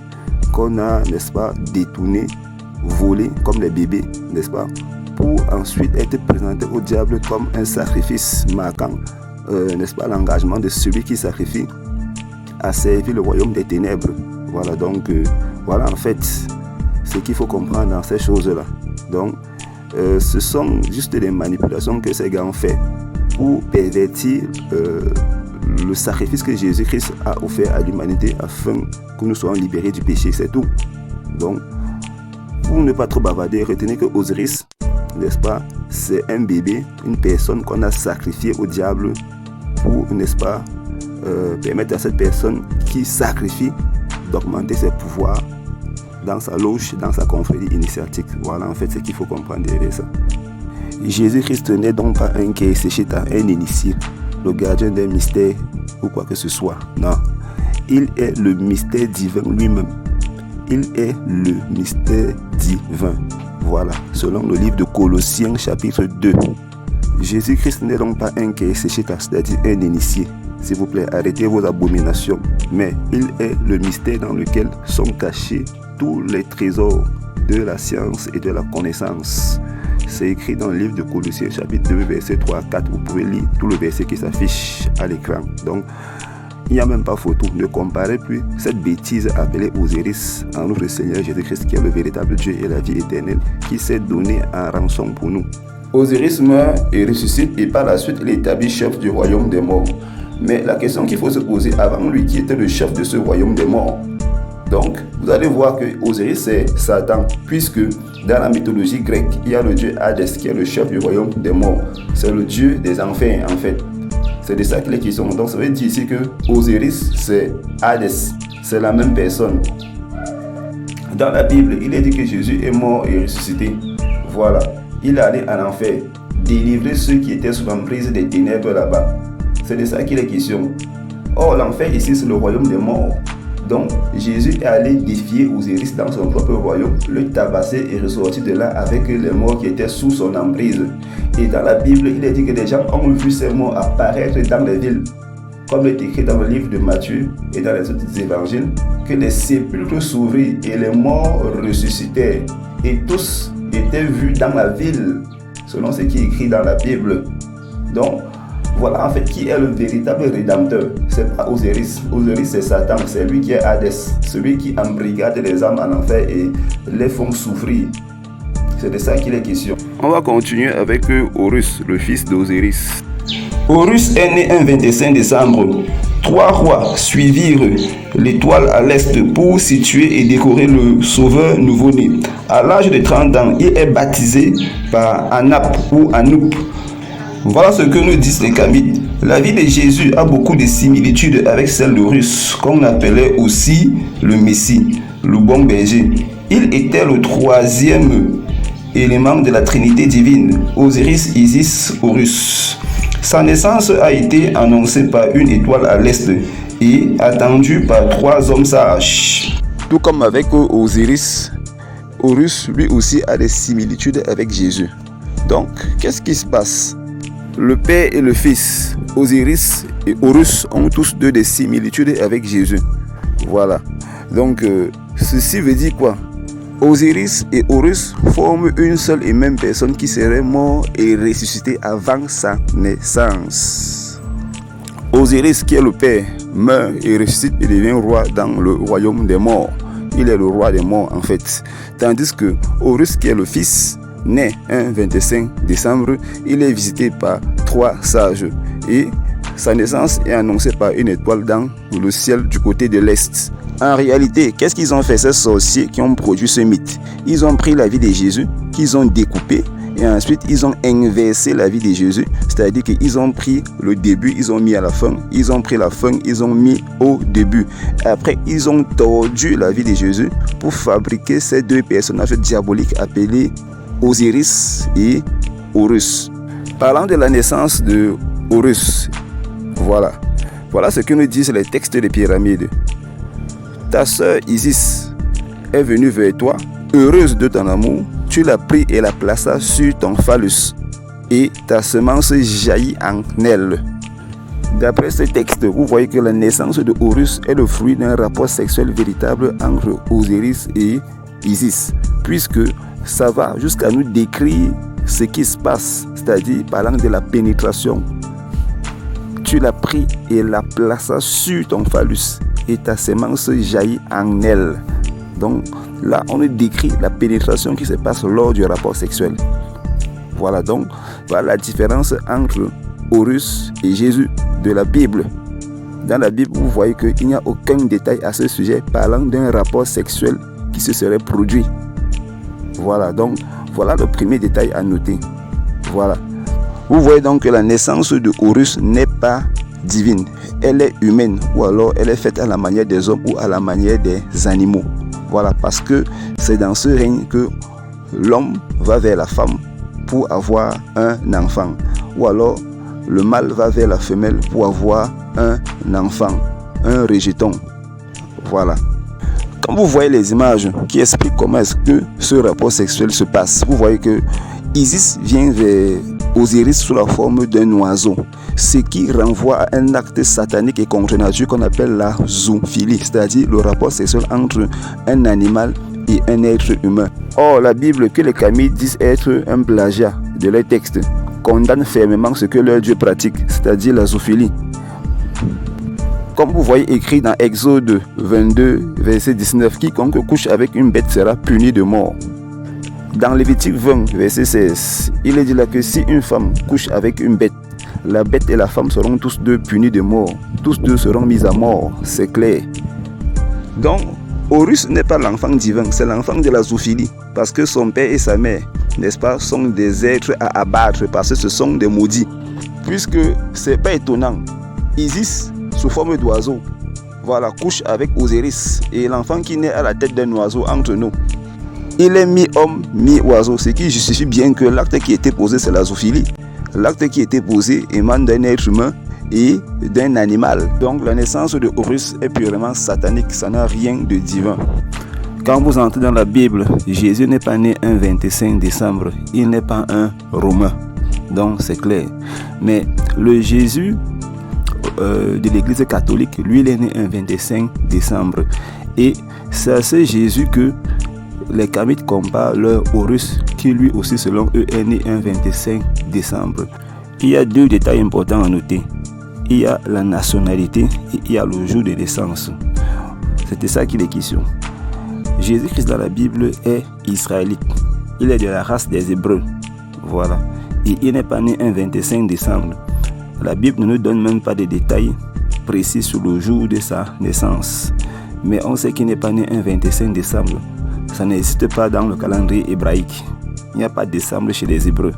qu'on a, n'est-ce pas, détournée, volée, comme les bébés, n'est-ce pas, pour ensuite être présenté au diable comme un sacrifice marquant, n'est-ce pas, l'engagement de celui qui sacrifie à servir le royaume des ténèbres. Voilà, donc, voilà en fait ce qu'il faut comprendre dans ces choses-là. Donc, ce sont juste des manipulations que ces gars ont fait pour pervertir le sacrifice que Jésus-Christ a offert à l'humanité afin que nous soyons libérés du péché, c'est tout. Donc, pour ne pas trop bavarder, retenez que Osiris, n'est-ce pas, c'est un bébé, une personne qu'on a sacrifiée au diable pour, n'est-ce pas, permettre à cette personne qui sacrifie d'augmenter ses pouvoirs dans sa loge, dans sa confrérie initiatique. Voilà en fait ce qu'il faut comprendre derrière ça. Jésus-Christ n'est donc pas un Keïseshita, un initié, le gardien d'un mystère ou quoi que ce soit. Non, il est le mystère divin lui-même. Il est le mystère divin. Voilà, selon le livre de Colossiens chapitre 2. Jésus-Christ n'est donc pas un Keïseshita, c'est-à-dire un initié. S'il vous plaît, arrêtez vos abominations. Mais il est le mystère dans lequel sont cachés tous les trésors de la science et de la connaissance. C'est écrit dans le livre de Colossiens chapitre 2, verset 3 à 4. Vous pouvez lire tout le verset qui s'affiche à l'écran. Donc, il n'y a même pas photo. Ne comparez plus cette bêtise appelée Osiris à notre Seigneur Jésus-Christ qui est le véritable Dieu et la vie éternelle qui s'est donné en rançon pour nous. Osiris meurt et ressuscite et par la suite il est établi chef du royaume des morts. Mais la question qu'il faut se poser avant lui, qui était le chef de ce royaume des morts. Donc, vous allez voir que Osiris c'est Satan, puisque dans la mythologie grecque, il y a le dieu Hadès qui est le chef du royaume des morts. C'est le dieu des enfers en fait. C'est de ça qu'il est question. Donc, ça veut dire ici que Osiris c'est Hadès, c'est la même personne. Dans la Bible, il est dit que Jésus est mort et ressuscité. Voilà, il est allé en enfer, délivrer ceux qui étaient sous l'emprise des ténèbres là-bas. C'est de ça qu'il est question. Or, l'enfer ici, c'est le royaume des morts. Donc, Jésus est allé défier Osiris dans son propre royaume, le tabasser et ressortir de là avec les morts qui étaient sous son emprise. Et dans la Bible, il est dit que les gens ont vu ces morts apparaître dans les villes. Comme il est écrit dans le livre de Matthieu et dans les autres évangiles, que les sépulcres s'ouvrirent et les morts ressuscitèrent. Et tous étaient vus dans la ville, selon ce qui est écrit dans la Bible. Donc, voilà en fait qui est le véritable rédempteur. C'est pas Osiris. Osiris c'est Satan, c'est lui qui est Hadès, celui qui embrigade les âmes en enfer et les font souffrir. C'est de ça qu'il est question. On va continuer avec Horus, le fils d'Osiris. Horus est né un 25 décembre. 3 rois suivirent l'étoile à l'est pour situer et décorer le sauveur nouveau-né. À l'âge de 30 ans, il est baptisé par Anap ou Anoup. Voilà ce que nous disent les Kamites. La vie de Jésus a beaucoup de similitudes avec celle d'Horus, qu'on appelait aussi le Messie, le bon berger. Il était le 3e élément de la Trinité divine, Osiris, Isis, Horus. Sa naissance a été annoncée par une étoile à l'est et attendue par 3 hommes sages. Tout comme avec Osiris, Horus lui aussi a des similitudes avec Jésus. Donc, qu'est-ce qui se passe? Le Père et le Fils, Osiris et Horus, ont tous deux des similitudes avec Jésus. Voilà. Donc, ceci veut dire quoi? Osiris et Horus forment une seule et même personne qui serait mort et ressuscité avant sa naissance. Osiris, qui est le Père, meurt et ressuscite et devient roi dans le royaume des morts. Il est le roi des morts en fait. Tandis que Horus, qui est le Fils, né un 25 décembre, il est visité par 3 sages et sa naissance est annoncée par une étoile dans le ciel du côté de l'Est. En réalité, qu'est-ce qu'ils ont fait ces sorciers qui ont produit ce mythe? Ils ont pris la vie de Jésus, qu'ils ont découpé et ensuite ils ont inversé la vie de Jésus, c'est-à-dire qu'ils ont pris le début, ils ont mis à la fin, ils ont pris la fin, ils ont mis au début. Après, ils ont tordu la vie de Jésus pour fabriquer ces 2 personnages diaboliques appelés Osiris et Horus. Parlant de la naissance de Horus, voilà ce que nous disent les textes des pyramides. Ta sœur Isis est venue vers toi, heureuse de ton amour, tu l'as pris et la plaça sur ton phallus, et ta semence jaillit en elle. D'après ce texte, vous voyez que la naissance de Horus est le fruit d'un rapport sexuel véritable entre Osiris et Isis, puisque ça va jusqu'à nous décrire ce qui se passe, c'est-à-dire parlant de la pénétration. Tu l'as pris et la plaça sur ton phallus et ta semence jaillit en elle. Donc là, on nous décrit la pénétration qui se passe lors du rapport sexuel. Voilà donc la différence entre Horus et Jésus de la Bible. Dans la Bible, vous voyez qu'il n'y a aucun détail à ce sujet parlant d'un rapport sexuel qui se serait produit. Voilà, donc voilà le premier détail à noter. Voilà. Vous voyez donc que la naissance de Horus n'est pas divine. Elle est humaine ou alors elle est faite à la manière des hommes ou à la manière des animaux. Voilà, parce que c'est dans ce règne que l'homme va vers la femme pour avoir un enfant. Ou alors le mâle va vers la femelle pour avoir un enfant, un rejeton. Voilà. Quand vous voyez les images qui expliquent comment est-ce que ce rapport sexuel se passe, vous voyez que Isis vient vers Osiris sous la forme d'un oiseau, ce qui renvoie à un acte satanique et contre nature qu'on appelle la zoophilie, c'est-à-dire le rapport sexuel entre un animal et un être humain. Or, la Bible, que les Kamites disent être un plagiat de leur texte, condamne fermement ce que leur Dieu pratique, c'est-à-dire la zoophilie. Comme vous voyez écrit dans Exode 22, verset 19, quiconque couche avec une bête sera puni de mort. Dans Lévitique 20, verset 16, il est dit là que si une femme couche avec une bête, la bête et la femme seront tous deux punis de mort. Tous deux seront mis à mort, c'est clair. Donc, Horus n'est pas l'enfant divin, c'est l'enfant de la zoophilie. Parce que son père et sa mère, n'est-ce pas, sont des êtres à abattre, parce que ce sont des maudits. Puisque c'est pas étonnant, Isis, sous forme d'oiseau, voilà, couche avec Osiris, et l'enfant qui naît à la tête d'un oiseau entre nous, il est mi-homme, mi-oiseau, ce qui justifie bien que l'acte qui était posé, c'est la zoophilie. L'acte qui était posé émane d'un être humain et d'un animal. Donc la naissance de Horus est purement satanique, ça n'a rien de divin. Quand vous entrez dans la Bible, Jésus n'est pas né un 25 décembre, il n'est pas un Romain. Donc c'est clair. Mais le Jésus de l'église catholique, lui il est né un 25 décembre. Et c'est à ce Jésus que les Kamites comparent leur Horus, qui lui aussi selon eux est né un 25 décembre. Il y a deux détails importants à noter. Il y a la nationalité et il y a le jour de naissance. C'était ça qu'il est question. Jésus-Christ dans la Bible est israélite. Il est de la race des Hébreux. Voilà. Et il n'est pas né un 25 décembre. La Bible ne nous donne même pas de détails précis sur le jour de sa naissance. Mais on sait qu'il n'est pas né un 25 décembre. Ça n'existe pas dans le calendrier hébraïque. Il n'y a pas de décembre chez les Hébreux.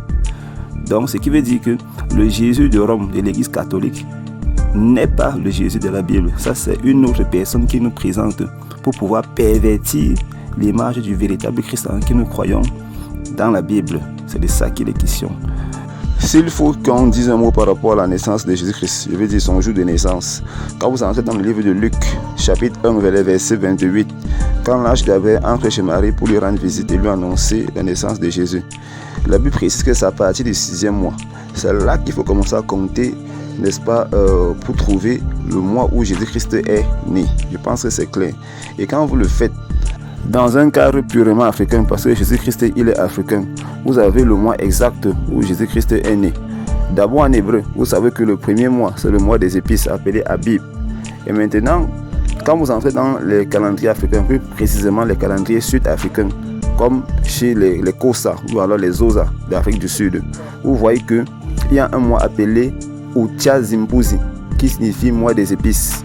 Donc ce qui veut dire que le Jésus de Rome, de l'église catholique, n'est pas le Jésus de la Bible. Ça c'est une autre personne qui nous présente pour pouvoir pervertir l'image du véritable Christ en qui nous croyons dans la Bible. C'est de ça qu'il est question. S'il faut qu'on dise un mot par rapport à la naissance de Jésus-Christ, je veux dire son jour de naissance. Quand vous entrez dans le livre de Luc, chapitre 1, verset 28, quand l'ange Gabriel entre chez Marie pour lui rendre visite et lui annoncer la naissance de Jésus, la Bible précise que c'est à partir du 6e mois. C'est là qu'il faut commencer à compter, n'est-ce pas, pour trouver le mois où Jésus-Christ est né. Je pense que c'est clair. Et quand vous le faites, dans un cadre purement africain, parce que Jésus-Christ il est africain, vous avez le mois exact où Jésus-Christ est né. D'abord en hébreu, vous savez que le premier mois, c'est le mois des épices appelé Abib. Et maintenant, quand vous entrez dans les calendriers africains, plus précisément les calendriers sud-africains, comme chez les Kosa ou alors les Zosa d'Afrique du Sud, vous voyez qu'il y a un mois appelé Utia Zimbuzi, qui signifie mois des épices.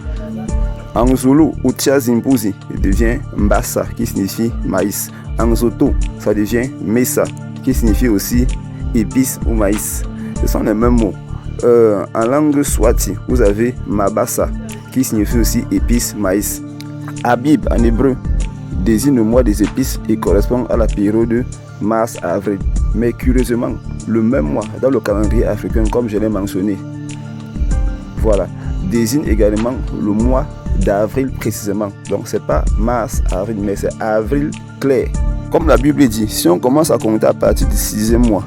En Zulu, Utia Zimbuzi devient Mbassa, qui signifie maïs. En Zoto, ça devient Mesa, qui signifie aussi épices ou maïs. Ce sont les mêmes mots. En langue swati, vous avez Mabassa, qui signifie aussi épices, maïs. Abib, en hébreu, désigne le mois des épices et correspond à la période de mars-avril. Mais curieusement, le même mois dans le calendrier africain, comme je l'ai mentionné, voilà, désigne également le mois d'avril précisément. Donc c'est pas mars-avril, mais c'est avril clair. Comme la Bible dit, si on commence à compter à partir du 6e mois,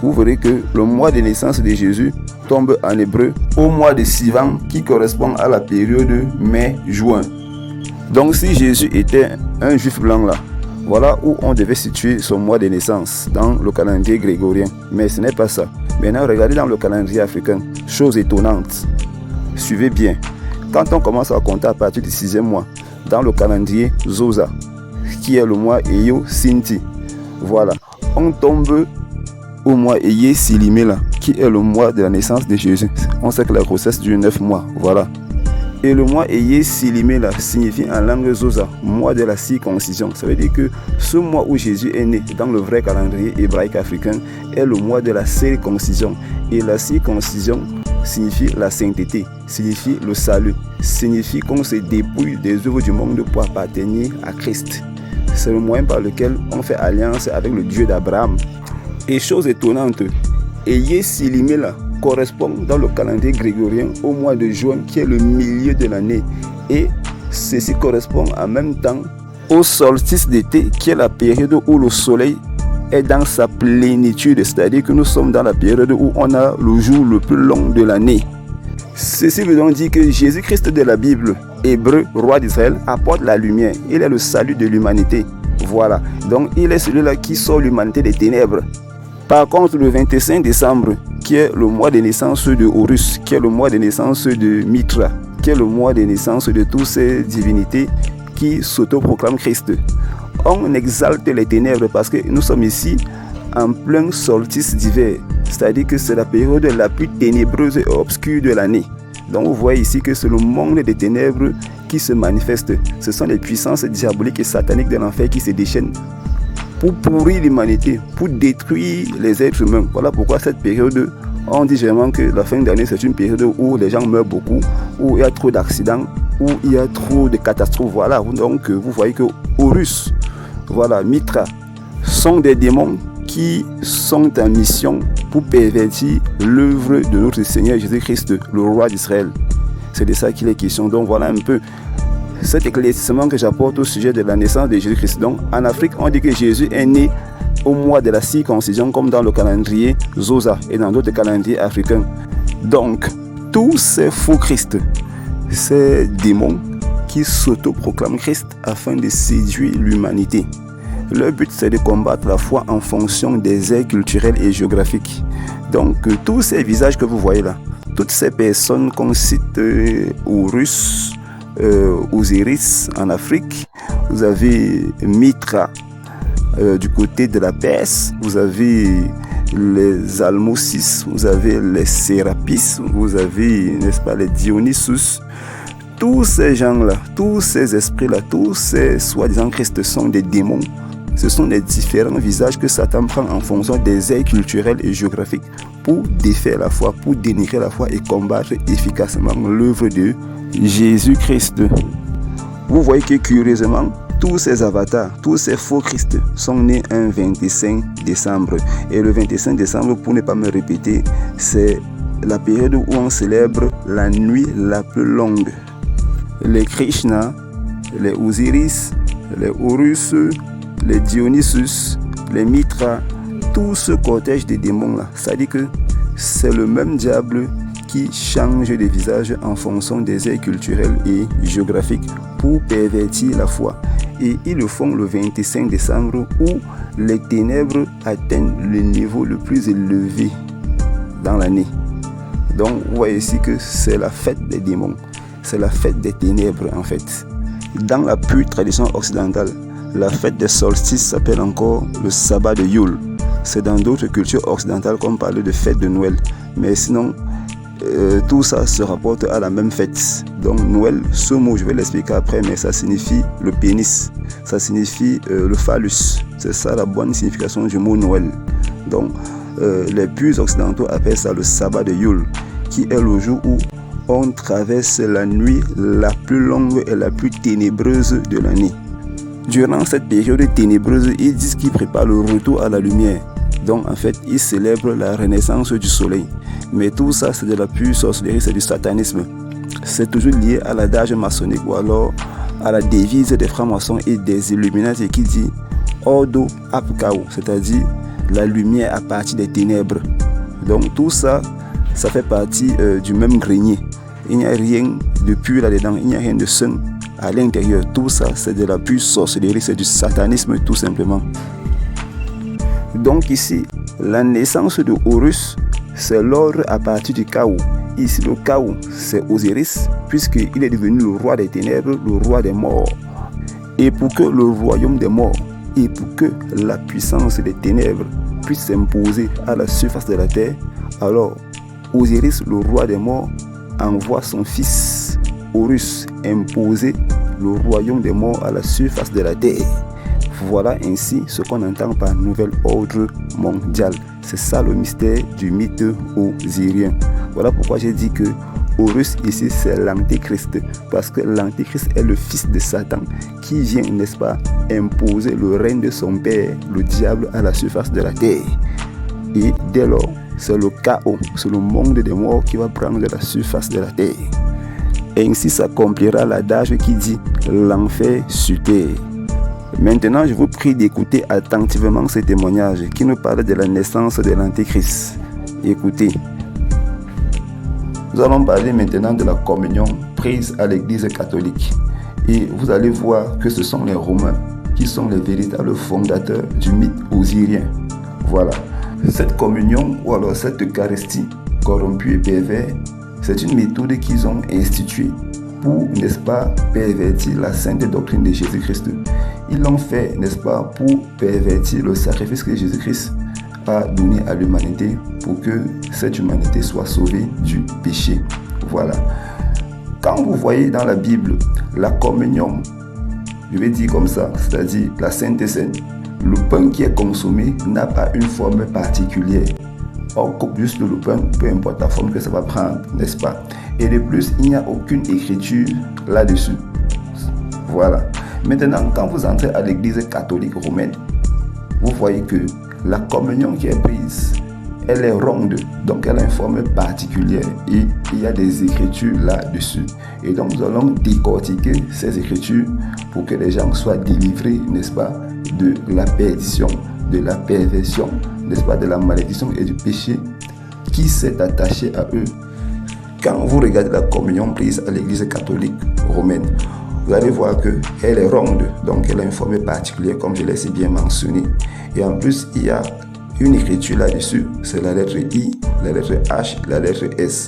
vous verrez que le mois de naissance de Jésus tombe en hébreu au mois de Sivan, qui correspond à la période mai-juin. Donc si Jésus était un juif blanc là, voilà où on devait situer son mois de naissance dans le calendrier grégorien. Mais ce n'est pas ça. Maintenant regardez dans le calendrier africain, chose étonnante. Suivez bien. Quand on commence à compter à partir du 6e mois, dans le calendrier Zosa, qui est le mois Eyo Sinti, voilà, on tombe au mois Eye Silimela, qui est le mois de la naissance de Jésus. On sait que la grossesse dure 9 mois, voilà. Et le mois Eye Silimela signifie en langue Zosa, mois de la circoncision. Ça veut dire que ce mois où Jésus est né, dans le vrai calendrier hébraïque africain, est le mois de la circoncision. Et la circoncision signifie la sainteté, signifie le salut, signifie qu'on se dépouille des œuvres du monde pour appartenir à Christ. C'est le moyen par lequel on fait alliance avec le Dieu d'Abraham. Et chose étonnante, Eye Silimela correspond dans le calendrier grégorien au mois de juin qui est le milieu de l'année. Et ceci correspond en même temps au solstice d'été qui est la période où le soleil est dans sa plénitude, c'est-à-dire que nous sommes dans la période où on a le jour le plus long de l'année. Ceci veut donc dire que Jésus-Christ de la Bible, hébreu, roi d'Israël, apporte la lumière. Il est le salut de l'humanité. Voilà, donc il est celui-là qui sort l'humanité des ténèbres. Par contre, le 25 décembre, qui est le mois de naissance de Horus, qui est le mois de naissance de Mitra, qui est le mois de naissance de toutes ces divinités qui s'autoproclament Christ, on exalte les ténèbres parce que nous sommes ici en plein solstice d'hiver, c'est-à-dire que c'est la période la plus ténébreuse et obscure de l'année. Donc vous voyez ici que c'est le monde des ténèbres qui se manifeste. Ce sont les puissances diaboliques et sataniques de l'enfer qui se déchaînent pour pourrir l'humanité, pour détruire les êtres humains. Voilà pourquoi cette période, on dit généralement que la fin d'année, c'est une période où les gens meurent beaucoup, où il y a trop d'accidents, où il y a trop de catastrophes. Voilà, donc vous voyez que Horus, voilà, Mitra, sont des démons qui sont en mission pour pervertir l'œuvre de notre Seigneur Jésus-Christ, le roi d'Israël. C'est de ça qu'il est question. Donc voilà un peu cet éclaircissement que j'apporte au sujet de la naissance de Jésus-Christ. Donc en Afrique, on dit que Jésus est né au mois de la circoncision, comme dans le calendrier Zosa et dans d'autres calendriers africains. Donc tous ces faux Christ, ces démons qui s'autoproclament Christ afin de séduire l'humanité. Leur but, c'est de combattre la foi en fonction des aires culturelles et géographiques. Donc tous ces visages que vous voyez là, toutes ces personnes qu'on cite Horus, Osiris en Afrique, vous avez Mitra du côté de la Perse, vous avez les Almosis, vous avez les Sérapis, vous avez, n'est-ce pas, les Dionysus. Tous ces gens-là, tous ces esprits-là, tous ces soi-disant Christ sont des démons. Ce sont les différents visages que Satan prend en fonction des aires culturelles et géographiques pour défaire la foi, pour dénigrer la foi et combattre efficacement l'œuvre de Jésus-Christ. Vous voyez que curieusement, tous ces avatars, tous ces faux Christ sont nés un 25 décembre. Et le 25 décembre, pour ne pas me répéter, c'est la période où on célèbre la nuit la plus longue. Les Krishna, les Osiris, les Horus, les Dionysus, les Mitra, tout ce cortège de démons-là, ça dit que c'est le même diable qui change de visage en fonction des aires culturelles et géographiques pour pervertir la foi. Et ils le font le 25 décembre où les ténèbres atteignent le niveau le plus élevé dans l'année. Donc vous voyez ici que c'est la fête des démons, c'est la fête des ténèbres en fait. Dans la pure tradition occidentale, la fête des solstices s'appelle encore le sabbat de Yule. C'est dans d'autres cultures occidentales qu'on parle de fête de Noël. Mais sinon, tout ça se rapporte à la même fête. Donc Noël, ce mot je vais l'expliquer après, mais ça signifie le pénis, ça signifie le phallus. C'est ça la bonne signification du mot Noël. Donc les plus occidentaux appellent ça le sabbat de Yule, qui est le jour où on traverse la nuit la plus longue et la plus ténébreuse de l'année. Durant cette période ténébreuse, ils disent qu'ils préparent le retour à la lumière. Donc en fait, ils célèbrent la renaissance du soleil. Mais tout ça, c'est de la pure sorcellerie, c'est du satanisme. C'est toujours lié à l'adage maçonnique ou alors à la devise des francs-maçons et des Illuminati qui dit Ordo ab chaos, c'est-à-dire la lumière à partir des ténèbres. Donc tout ça, ça fait partie du même grenier. Il n'y a rien de pur là-dedans, il n'y a rien de sain à l'intérieur. Tout ça, c'est de la pure sorcellerie, c'est du satanisme tout simplement. Donc ici, la naissance de Horus, c'est l'ordre à partir du chaos. Ici, le chaos, c'est Osiris, puisqu'il est devenu le roi des ténèbres, le roi des morts. Et pour que le royaume des morts, et pour que la puissance des ténèbres puisse s'imposer à la surface de la terre, alors Osiris, le roi des morts, envoie son fils Horus imposer le royaume des morts à la surface de la terre. Voilà ainsi ce qu'on entend par nouvel ordre mondial. C'est ça le mystère du mythe osirien. Voilà pourquoi j'ai dit que Horus ici c'est l'antéchrist, parce que l'antéchrist est le fils de Satan qui vient, n'est-ce pas, imposer le règne de son père, le diable, à la surface de la terre. Et dès lors, c'est le chaos, c'est le monde des morts qui va prendre la surface de la terre. Et ainsi s'accomplira l'adage qui dit l'enfer sur terre. Maintenant, je vous prie d'écouter attentivement ce témoignage qui nous parle de la naissance de l'antéchrist. Écoutez. Nous allons parler maintenant de la communion prise à l'église catholique. Et vous allez voir que ce sont les Romains qui sont les véritables fondateurs du mythe osirien. Voilà. Cette communion ou alors cette Eucharistie corrompue et pervers, c'est une méthode qu'ils ont instituée pour, n'est-ce pas, pervertir la sainte doctrine de Jésus-Christ. Ils l'ont fait, n'est-ce pas, pour pervertir le sacrifice que Jésus-Christ a donné à l'humanité pour que cette humanité soit sauvée du péché. Voilà. Quand vous voyez dans la Bible la communion, je vais dire comme ça, c'est-à-dire la Sainte Seine, le pain qui est consommé n'a pas une forme particulière. On coupe juste le pain, peu importe la forme que ça va prendre, n'est-ce pas? Et de plus, il n'y a aucune écriture là-dessus. Voilà. Maintenant, quand vous entrez à l'église catholique romaine, vous voyez que la communion qui est prise, elle est ronde, donc elle a une forme particulière et il y a des écritures là-dessus. Et donc nous allons décortiquer ces écritures pour que les gens soient délivrés, n'est-ce pas, de la perdition, de la perversion, n'est-ce pas, de la malédiction et du péché qui s'est attaché à eux. Quand vous regardez la communion prise à l'église catholique romaine, vous allez voir qu'elle est ronde, donc elle a une forme particulière comme je l'ai si bien mentionné. Et en plus, il y a une écriture là-dessus, c'est la lettre I, la lettre H, la lettre S.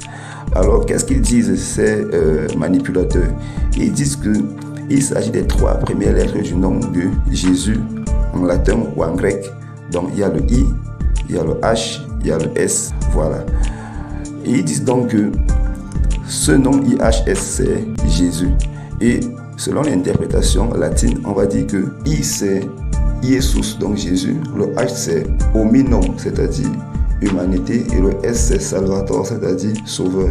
Alors, qu'est-ce qu'ils disent ces manipulateurs? Ils disent qu'il s'agit des 3 premières lettres du nom de Jésus, en latin ou en grec. Donc, il y a le I, il y a le H, il y a le S, voilà. Et ils disent donc que ce nom IHS, c'est Jésus. Et selon l'interprétation latine, on va dire que I, c'est Jesus, donc Jésus. Le H, c'est hominum, c'est-à-dire humanité. Et le S, c'est Salvator, c'est-à-dire sauveur.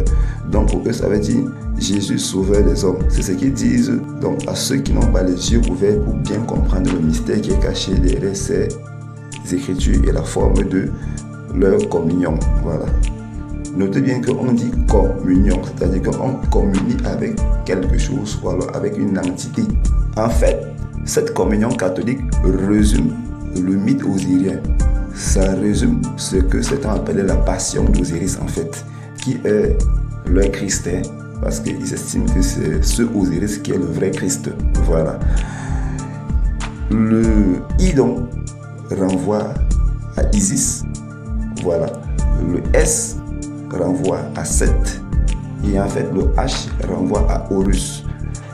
Donc pour eux, ça veut dire Jésus, sauveur des hommes. C'est ce qu'ils disent donc à ceux qui n'ont pas les yeux ouverts pour bien comprendre le mystère qui est caché derrière ces écritures et la forme de leur communion. Voilà. Notez bien qu'on dit communion, c'est-à-dire qu'on communie avec quelque chose ou alors avec une entité. En fait, cette communion catholique résume le mythe osirien. Ça résume ce que certains appellent la passion d'Osiris en fait, qui est le Christ, parce qu'ils estiment que c'est ce Osiris qui est le vrai Christ. Voilà. Le Idon renvoie à Isis. Voilà. Le S renvoie à Seth. Et en fait, le H renvoie à Horus.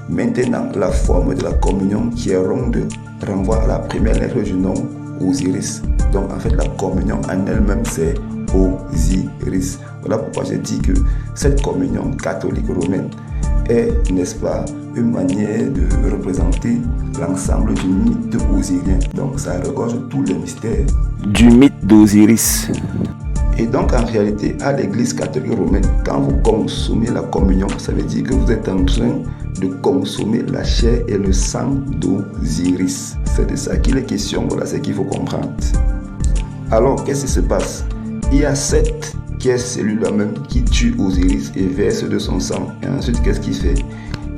Maintenant, la forme de la communion qui est ronde renvoie à la première lettre du nom Osiris. Donc, en fait, la communion en elle-même, c'est Osiris. Voilà pourquoi j'ai dit que cette communion catholique romaine est, n'est-ce pas, une manière de représenter l'ensemble du mythe osirien. Donc, ça regorge tous les mystères du mythe d'Osiris. Et donc, en réalité, à l'église catholique romaine, quand vous consommez la communion, ça veut dire que vous êtes en train de consommer la chair et le sang d'Osiris. C'est de ça qu'il est question, voilà ce qu'il faut comprendre. Alors, qu'est-ce qui se passe? Il y a Seth, qui est celui-là même qui tue Osiris et verse de son sang. Et ensuite, qu'est-ce qu'il fait?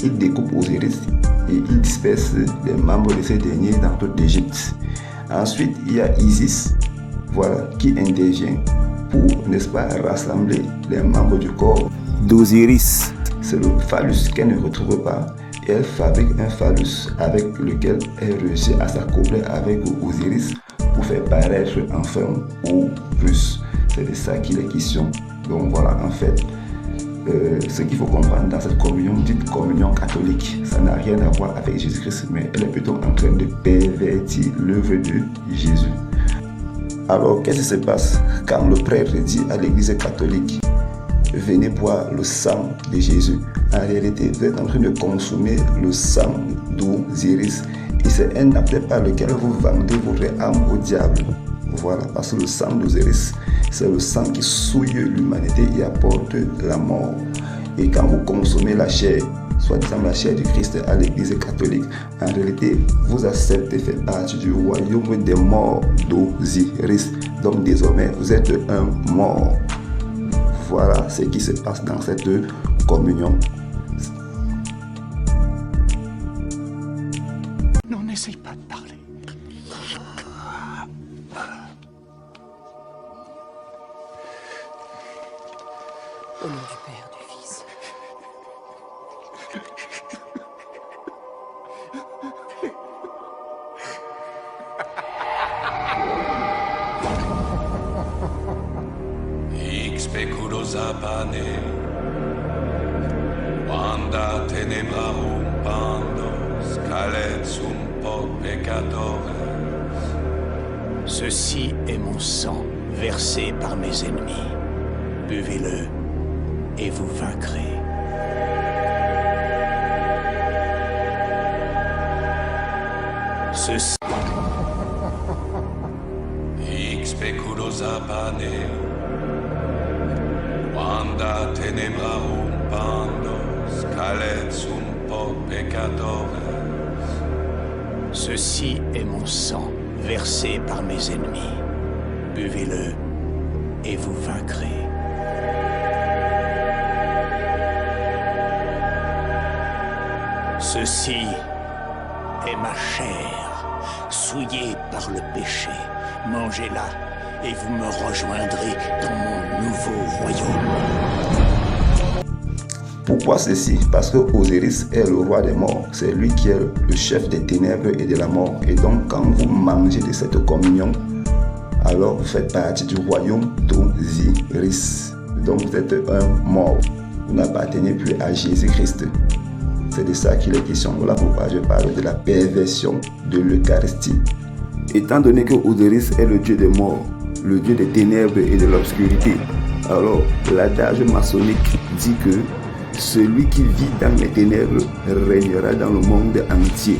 Il découpe Osiris et il disperse les membres de ces derniers dans toute l'Égypte. Ensuite, il y a Isis, voilà, qui intervient pour, n'est-ce pas, rassembler les membres du corps d'Osiris. C'est le phallus qu'elle ne retrouve pas. Et elle fabrique un phallus avec lequel elle réussit à s'accoupler avec Osiris pour faire paraître enfin Horus. C'est de ça qu'il est question. Donc voilà, en fait, ce qu'il faut comprendre dans cette communion, dite communion catholique, ça n'a rien à voir avec Jésus-Christ, mais elle est plutôt en train de pervertir l'œuvre de Jésus. Alors, qu'est-ce qui se passe quand le prêtre dit à l'église catholique: venez boire le sang de Jésus? En réalité, vous êtes en train de consommer le sang d'Osiris. Et c'est un acte par lequel vous vendez votre âme au diable. Voilà, parce que le sang d'Osiris, c'est le sang qui souille l'humanité et apporte la mort. Et quand vous consommez la chair, soi-disant la chair du Christ à l'église catholique, en réalité, vous acceptez faire partie du royaume des morts d'Osiris. Donc désormais, vous êtes un mort. Voilà ce qui se passe dans cette communion. Non, n'essaye pas de parler. Au nom du Père, du Fils. Speculosa pane, quanda tenebrarum pandos, calet sum po peccatores. Ceci est mon sang versé par mes ennemis. Buvez-le et vous vaincrez. Ceci... Speculosa pane, quanda tenebrarum pandos, calet sum po peccatores. Ceci est mon sang versé par mes ennemis. Buvez-le et vous vaincrez. Ceci est ma chair, souillée par le péché. Mangez-la et vous me rejoindrez dans mon nouveau royaume. Pourquoi ceci? Parce que Osiris est le roi des morts. C'est lui qui est le chef des ténèbres et de la mort. Et donc, quand vous mangez de cette communion, alors vous faites partie du royaume d'Osiris. Donc, vous êtes un mort. Vous n'appartenez plus à Jésus-Christ. C'est de ça qu'il est question. Voilà pourquoi je parle de la perversion de l'Eucharistie. Étant donné que Osiris est le dieu des morts, le dieu des ténèbres et de l'obscurité, alors l'adage maçonnique dit que celui qui vit dans les ténèbres régnera dans le monde entier.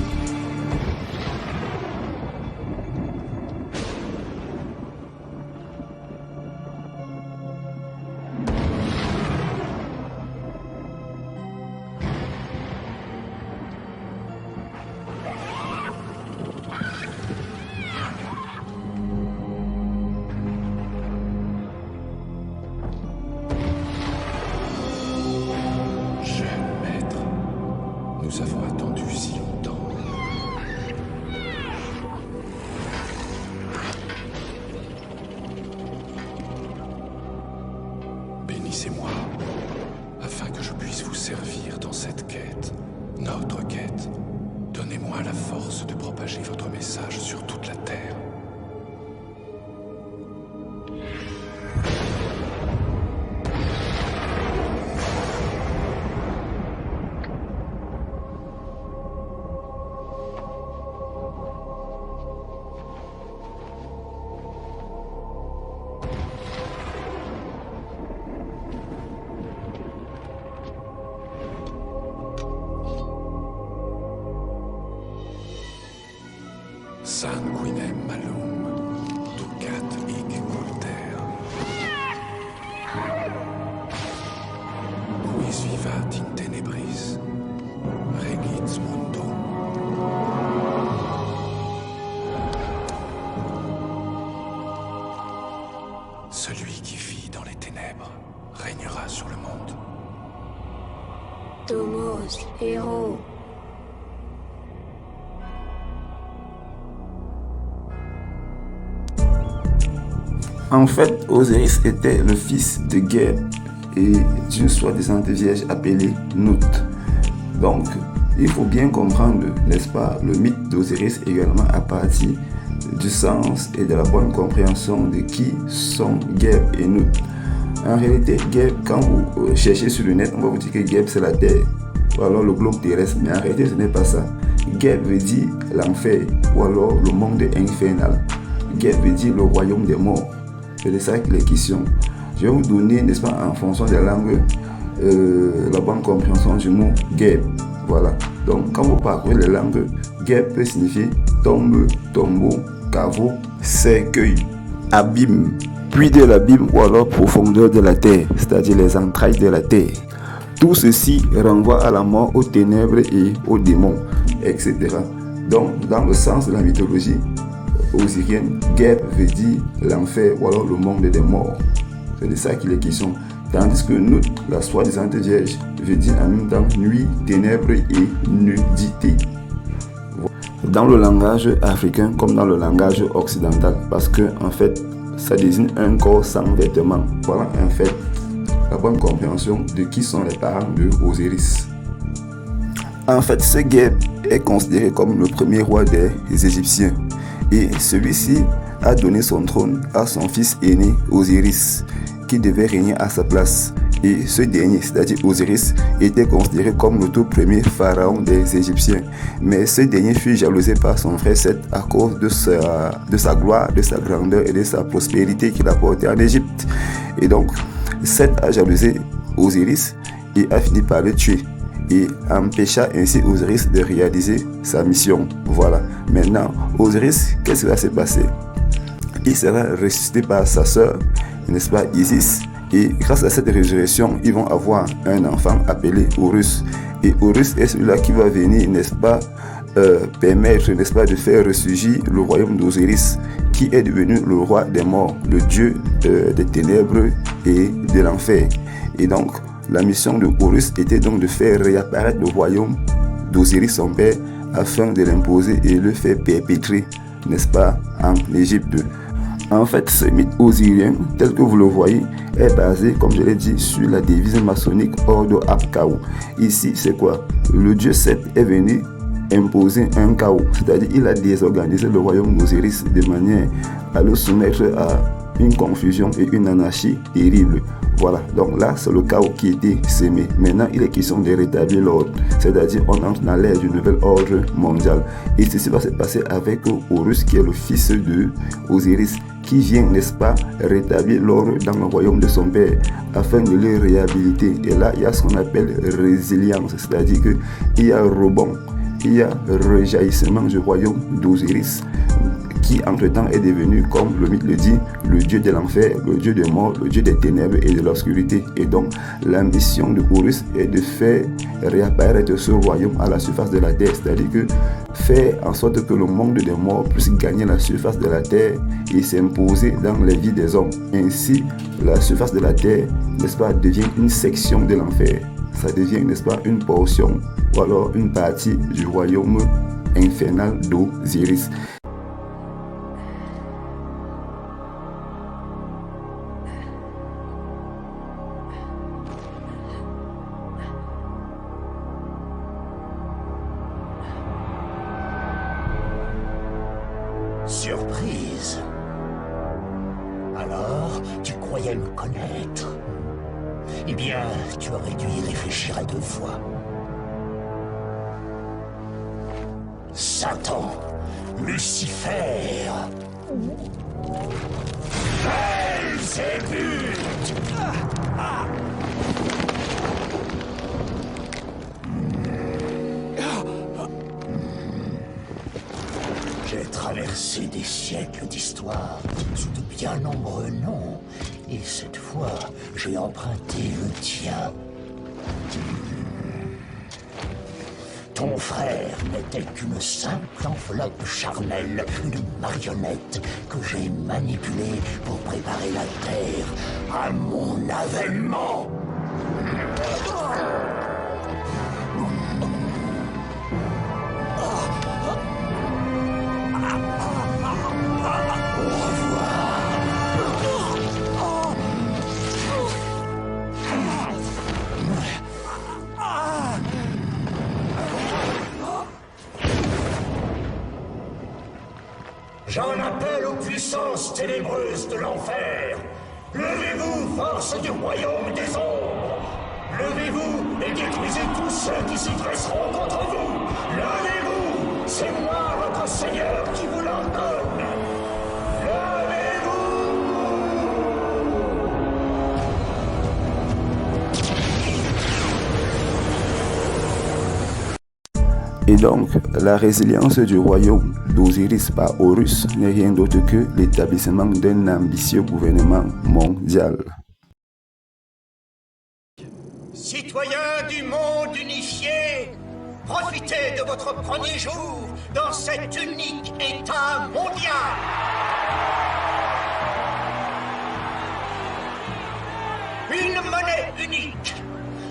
Nous avons attendu si longtemps. Bénissez-moi, afin que je puisse vous servir dans cette quête, notre quête. Donnez-moi la force de propager votre message sur toute la terre. Sanguinem malum, ducat hic culter. Quis vivat in tenebris, regit mundo. Celui qui vit dans les ténèbres régnera sur le monde. Tomos, héros. En fait, Osiris était le fils de Geb et d'une soi-disant vierge appelée Nout. Donc, il faut bien comprendre, n'est-ce pas, le mythe d'Osiris également à partir du sens et de la bonne compréhension de qui sont Geb et Nout. En réalité, Geb, quand vous cherchez sur le net, on va vous dire que Geb c'est la terre, ou alors le globe terrestre, mais en réalité ce n'est pas ça. Geb veut dire l'enfer, ou alors le monde infernal. Geb veut dire le royaume des morts. C'est de ça qu'il est question. Je vais vous donner, n'est-ce pas, en fonction des langues, la bonne compréhension du mot Geb. Voilà. Donc, quand vous parcourez les langues, Geb peut signifier tombe, tombeau, caveau, cercueil. abîme, puis de l'abîme ou alors profondeur de la terre, c'est-à-dire les entrailles de la terre. Tout ceci renvoie à la mort, aux ténèbres et aux démons, etc. Donc, dans le sens de la mythologie osirienne, Geb veut dire l'enfer ou alors le monde des morts. C'est de ça qu'il est question. Tandis que Nut, la soi-disant Vierge, veut dire en même temps nuit, ténèbres et nudité. Dans le langage africain comme dans le langage occidental, parce que en fait, ça désigne un corps sans vêtements. Voilà en fait la bonne compréhension de qui sont les parents de Osiris. En fait, ce Geb est considéré comme le premier roi des Égyptiens et celui-ci a donné son trône à son fils aîné Osiris qui devait régner à sa place. Et ce dernier, c'est-à-dire Osiris, était considéré comme le tout premier pharaon des Égyptiens. Mais ce dernier fut jalousé par son frère Seth à cause de sa gloire, de sa grandeur et de sa prospérité qu'il apportait en Égypte. Et donc, Seth a jalousé Osiris et a fini par le tuer. Et empêcha ainsi Osiris de réaliser sa mission. Voilà. Maintenant, Osiris, qu'est-ce qui va se passer? Il sera ressuscité par sa sœur, n'est-ce pas, Isis. Et grâce à cette résurrection, ils vont avoir un enfant appelé Horus. Et Horus est celui-là qui va venir, n'est-ce pas, permettre, n'est-ce pas, de faire ressurgir le royaume d'Osiris, qui est devenu le roi des morts, le dieu des ténèbres et de l'enfer. Et donc, la mission de Horus était donc de faire réapparaître le royaume d'Osiris, son père, afin de l'imposer et le faire perpétrer, n'est-ce pas, en Égypte. En fait, ce mythe osirien, tel que vous le voyez, est basé, comme je l'ai dit, sur la devise maçonnique Ordo ab Chaos. Ici, c'est quoi? Le dieu Seth est venu imposer un chaos, c'est-à-dire il a désorganisé le royaume d'Osiris de manière à le soumettre à une confusion et une anarchie terrible. Voilà, donc là, c'est le chaos qui était sémé. Maintenant, il est question de rétablir l'ordre, c'est-à-dire on entre dans l'ère du nouvel ordre mondial. Et ceci va se passer avec Horus, qui est le fils de Osiris, qui vient, n'est-ce pas, rétablir l'ordre dans le royaume de son père, afin de le réhabiliter. Et là, il y a ce qu'on appelle résilience, c'est-à-dire qu'il y a rebond, il y a rejaillissement du royaume d'Osiris, qui entre-temps est devenu, comme le mythe le dit, le dieu de l'enfer, le dieu des morts, le dieu des ténèbres et de l'obscurité. Et donc, la mission de Horus est de faire réapparaître ce royaume à la surface de la terre, c'est-à-dire que faire en sorte que le monde des morts puisse gagner la surface de la terre et s'imposer dans les vies des hommes. Ainsi, la surface de la terre, n'est-ce pas, devient une section de l'enfer. Ça devient, n'est-ce pas, une portion ou alors une partie du royaume infernal d'Osiris. Surprise. Alors, tu croyais me connaître? Eh bien, tu aurais dû y réfléchir à deux fois. Satan, Lucifer, Belzébuth. J'ai traversé des siècles d'histoire sous de bien nombreux noms, et cette fois, j'ai emprunté le tien. Ton frère n'était qu'une simple enveloppe charnelle, une marionnette que j'ai manipulée pour préparer la terre à mon avènement. J'en appelle aux puissances ténébreuses de l'enfer. Levez-vous, force du royaume des ombres. Levez-vous et détruisez tous ceux qui s'y dresseront contre vous. Levez-vous, c'est moi votre Seigneur qui vous l'ordonne. Et donc, la résilience du royaume d'Osiris par Horus n'est rien d'autre que l'établissement d'un ambitieux gouvernement mondial. Citoyens du monde unifié, profitez de votre premier jour dans cet unique État mondial. Une monnaie unique,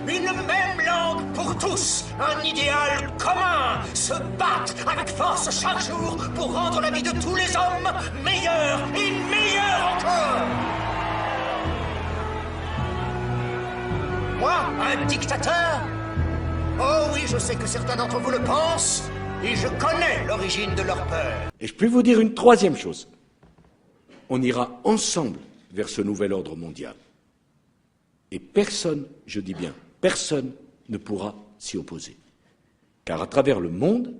une même langue pour tous, un idéal commun, se battre avec force chaque jour pour rendre la vie de tous les hommes meilleure et meilleure encore. Moi, un dictateur? Oh oui, je sais que certains d'entre vous le pensent, et je connais l'origine de leur peur. Et je peux vous dire une troisième chose. On ira ensemble vers ce nouvel ordre mondial. Et personne, je dis bien, personne ne pourra s'y opposer. Car à travers le monde,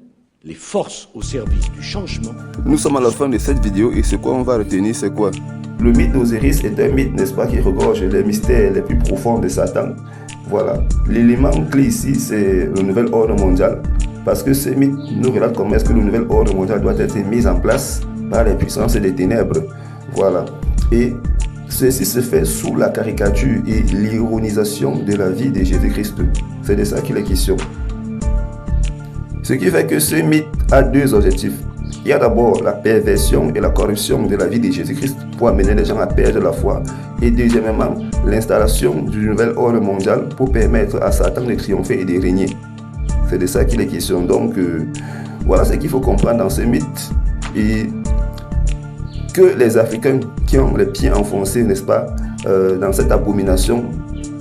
les forces au service du changement... Nous sommes à la fin de cette vidéo et ce qu'on va retenir, c'est quoi? Le mythe d'Osiris est un mythe, n'est-ce pas, qui regorge les mystères les plus profonds de Satan. Voilà. L'élément clé ici, c'est le nouvel ordre mondial. Parce que ce mythe nous relate comment est-ce que le nouvel ordre mondial doit être mis en place par les puissances des ténèbres. Voilà. Et ceci se fait sous la caricature et l'ironisation de la vie de Jésus-Christ. C'est de ça qu'il est question. Ce qui fait que ce mythe a deux objectifs. Il y a d'abord la perversion et la corruption de la vie de Jésus-Christ pour amener les gens à perdre la foi. Et deuxièmement, l'installation du nouvel ordre mondial pour permettre à Satan de triompher et de régner. C'est de ça qu'il est question. Donc, voilà ce qu'il faut comprendre dans ce mythe. Et que les Africains qui ont les pieds enfoncés, n'est-ce pas, dans cette abomination,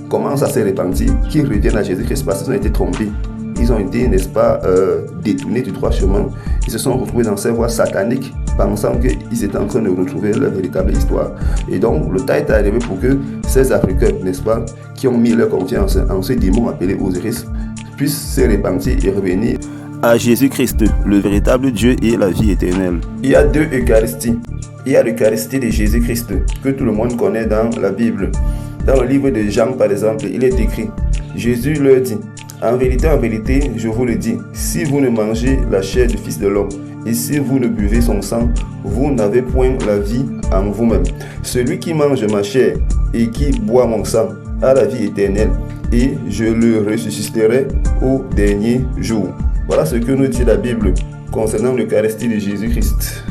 commencent à se repentir, qui reviennent à Jésus-Christ parce qu'ils ont été trompés. Ils ont été, n'est-ce pas, détournés du droit chemin. Ils se sont retrouvés dans ces voies sataniques, pensant qu'ils étaient en train de retrouver leur véritable histoire. Et donc, le temps est arrivé pour que ces Africains, n'est-ce pas, qui ont mis leur confiance en ce démon appelé Osiris, puissent se repentir et revenir à Jésus-Christ, le véritable Dieu et la vie éternelle. Il y a deux Eucharisties. Il y a l'Eucharistie de Jésus-Christ, que tout le monde connaît dans la Bible. Dans le livre de Jean, par exemple, il est écrit, Jésus leur dit, en vérité, je vous le dis, si vous ne mangez la chair du Fils de l'homme, et si vous ne buvez son sang, vous n'avez point la vie en vous-même. Celui qui mange ma chair et qui boit mon sang a la vie éternelle, et je le ressusciterai au dernier jour. Voilà ce que nous dit la Bible concernant l'Eucharistie de Jésus-Christ.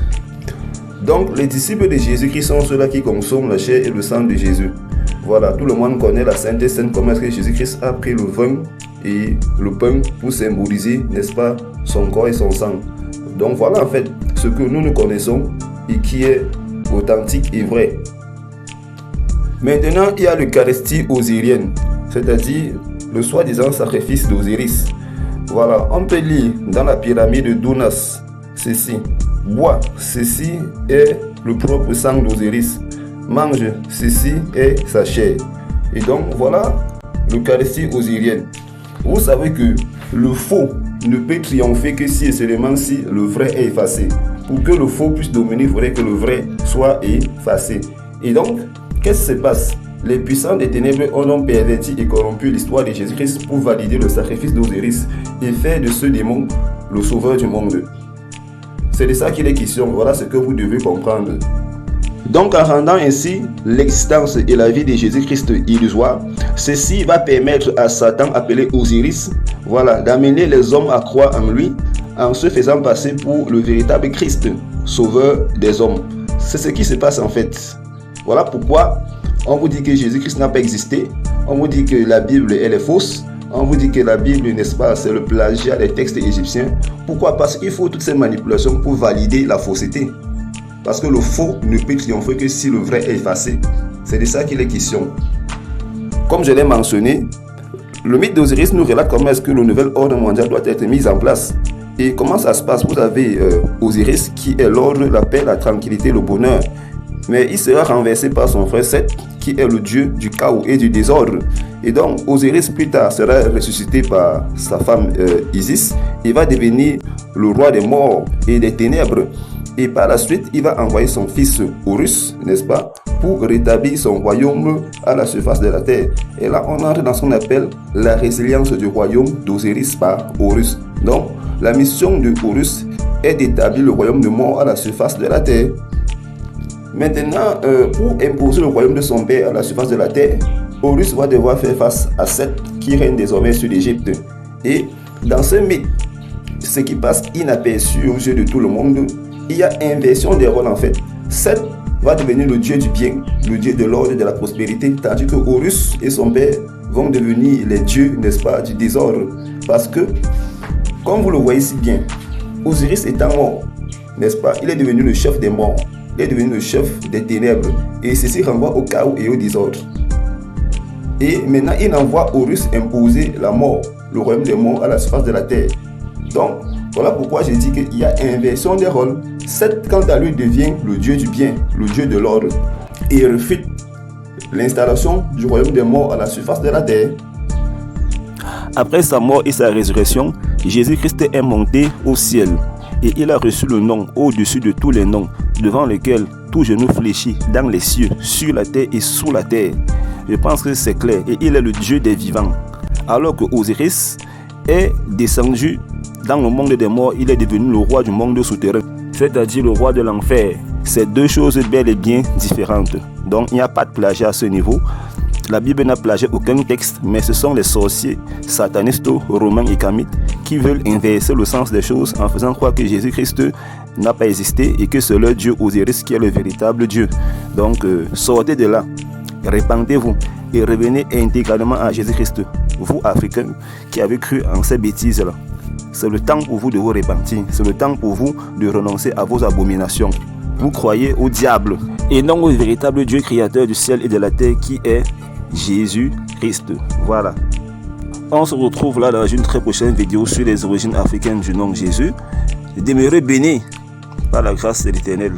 Donc, les disciples de Jésus-Christ sont ceux-là qui consomment la chair et le sang de Jésus. Voilà, tout le monde connaît la Sainte Seine, comment est-ce que Jésus-Christ a pris le vin et le pain pour symboliser, n'est-ce pas, son corps et son sang. Donc voilà en fait ce que nous connaissons et qui est authentique et vrai. Maintenant, il y a l'Eucharistie osirienne, c'est-à-dire le soi-disant sacrifice d'Osiris. Voilà, on peut lire dans la pyramide d'Ounas ceci. Bois, ceci est le propre sang d'Osiris. Mange, ceci est sa chair. Et donc voilà l'Eucharistie osirienne. Vous savez que le faux ne peut triompher que si et seulement si le vrai est effacé. Pour que le faux puisse dominer, il faudrait que le vrai soit effacé. Et donc, qu'est-ce qui se passe? Les puissants des ténèbres ont perverti et corrompu l'histoire de Jésus-Christ pour valider le sacrifice d'Osiris et faire de ce démon le sauveur du monde. C'est de ça qu'il est question. Voilà ce que vous devez comprendre. Donc en rendant ainsi l'existence et la vie de Jésus-Christ illusoire, ceci va permettre à Satan appelé Osiris, voilà, d'amener les hommes à croire en lui en se faisant passer pour le véritable Christ, sauveur des hommes. C'est ce qui se passe en fait. Voilà pourquoi on vous dit que Jésus-Christ n'a pas existé, on vous dit que la Bible elle est fausse, on vous dit que la Bible, n'est-ce pas, c'est le plagiat des textes égyptiens. Pourquoi? Parce qu'il faut toutes ces manipulations pour valider la fausseté. Parce que le faux ne peut triompher que si le vrai est effacé. C'est de ça qu'il est question. Comme je l'ai mentionné, le mythe d'Osiris nous relate comment est-ce que le nouvel ordre mondial doit être mis en place. Et comment ça se passe? Vous avez Osiris qui est l'ordre, la paix, la tranquillité, le bonheur. Mais il sera renversé par son frère Seth, qui est le dieu du chaos et du désordre. Et donc Osiris plus tard sera ressuscité par sa femme Isis. Il va devenir le roi des morts et des ténèbres. Et par la suite, il va envoyer son fils Horus, n'est-ce pas, pour rétablir son royaume à la surface de la terre. Et là, on entre dans ce qu'on appelle la résilience du royaume d'Osiris par Horus. Donc, La mission de Horus est d'établir le royaume de mort à la surface de la terre. Maintenant, pour imposer le royaume de son père à la surface de la terre, Horus va devoir faire face à Seth qui règne désormais sur l'Égypte. Et dans ce mythe, ce qui passe inaperçu aux yeux de tout le monde, il y a inversion des rôles en fait. Seth va devenir le dieu du bien, le dieu de l'ordre et de la prospérité, tandis que Horus et son père vont devenir les dieux, n'est-ce pas, du désordre. Parce que, comme vous le voyez si bien, Osiris étant mort, n'est-ce pas, il est devenu le chef des morts, il est devenu le chef des ténèbres, et ceci renvoie au chaos et au désordre. Et maintenant, il envoie Horus imposer la mort, le royaume des morts à la surface de la terre. Donc, voilà pourquoi j'ai dit qu'il y a inversion des rôles. Seth, quant à lui, devient le dieu du bien, le dieu de l'ordre, et il refute l'installation du royaume des morts à la surface de la terre. Après sa mort et sa résurrection, Jésus-Christ est monté au ciel et il a reçu le nom au-dessus de tous les noms, devant lequel tout genou fléchit dans les cieux, sur la terre et sous la terre. Je pense que c'est clair, et il est le Dieu des vivants. Alors que Osiris est descendu dans le monde des morts, il est devenu le roi du monde souterrain, c'est-à-dire le roi de l'enfer. C'est deux choses bel et bien différentes. Donc il n'y a pas de plagiat à ce niveau. La Bible n'a plagié aucun texte, mais ce sont les sorciers, satanistes, romains et kamites qui veulent inverser le sens des choses en faisant croire que Jésus-Christ n'a pas existé et que c'est leur Dieu Osiris qui est le véritable Dieu. Donc sortez de là, répandez-vous et revenez intégralement à Jésus-Christ. Vous, Africains, qui avez cru en ces bêtises-là, c'est le temps pour vous de vous repentir, c'est le temps pour vous de renoncer à vos abominations. Vous croyez au diable et non au véritable Dieu créateur du ciel et de la terre qui est Jésus-Christ. Voilà. On se retrouve là dans une très prochaine vidéo sur les origines africaines du nom Jésus. Demeurez bénis par la grâce de l'Éternel.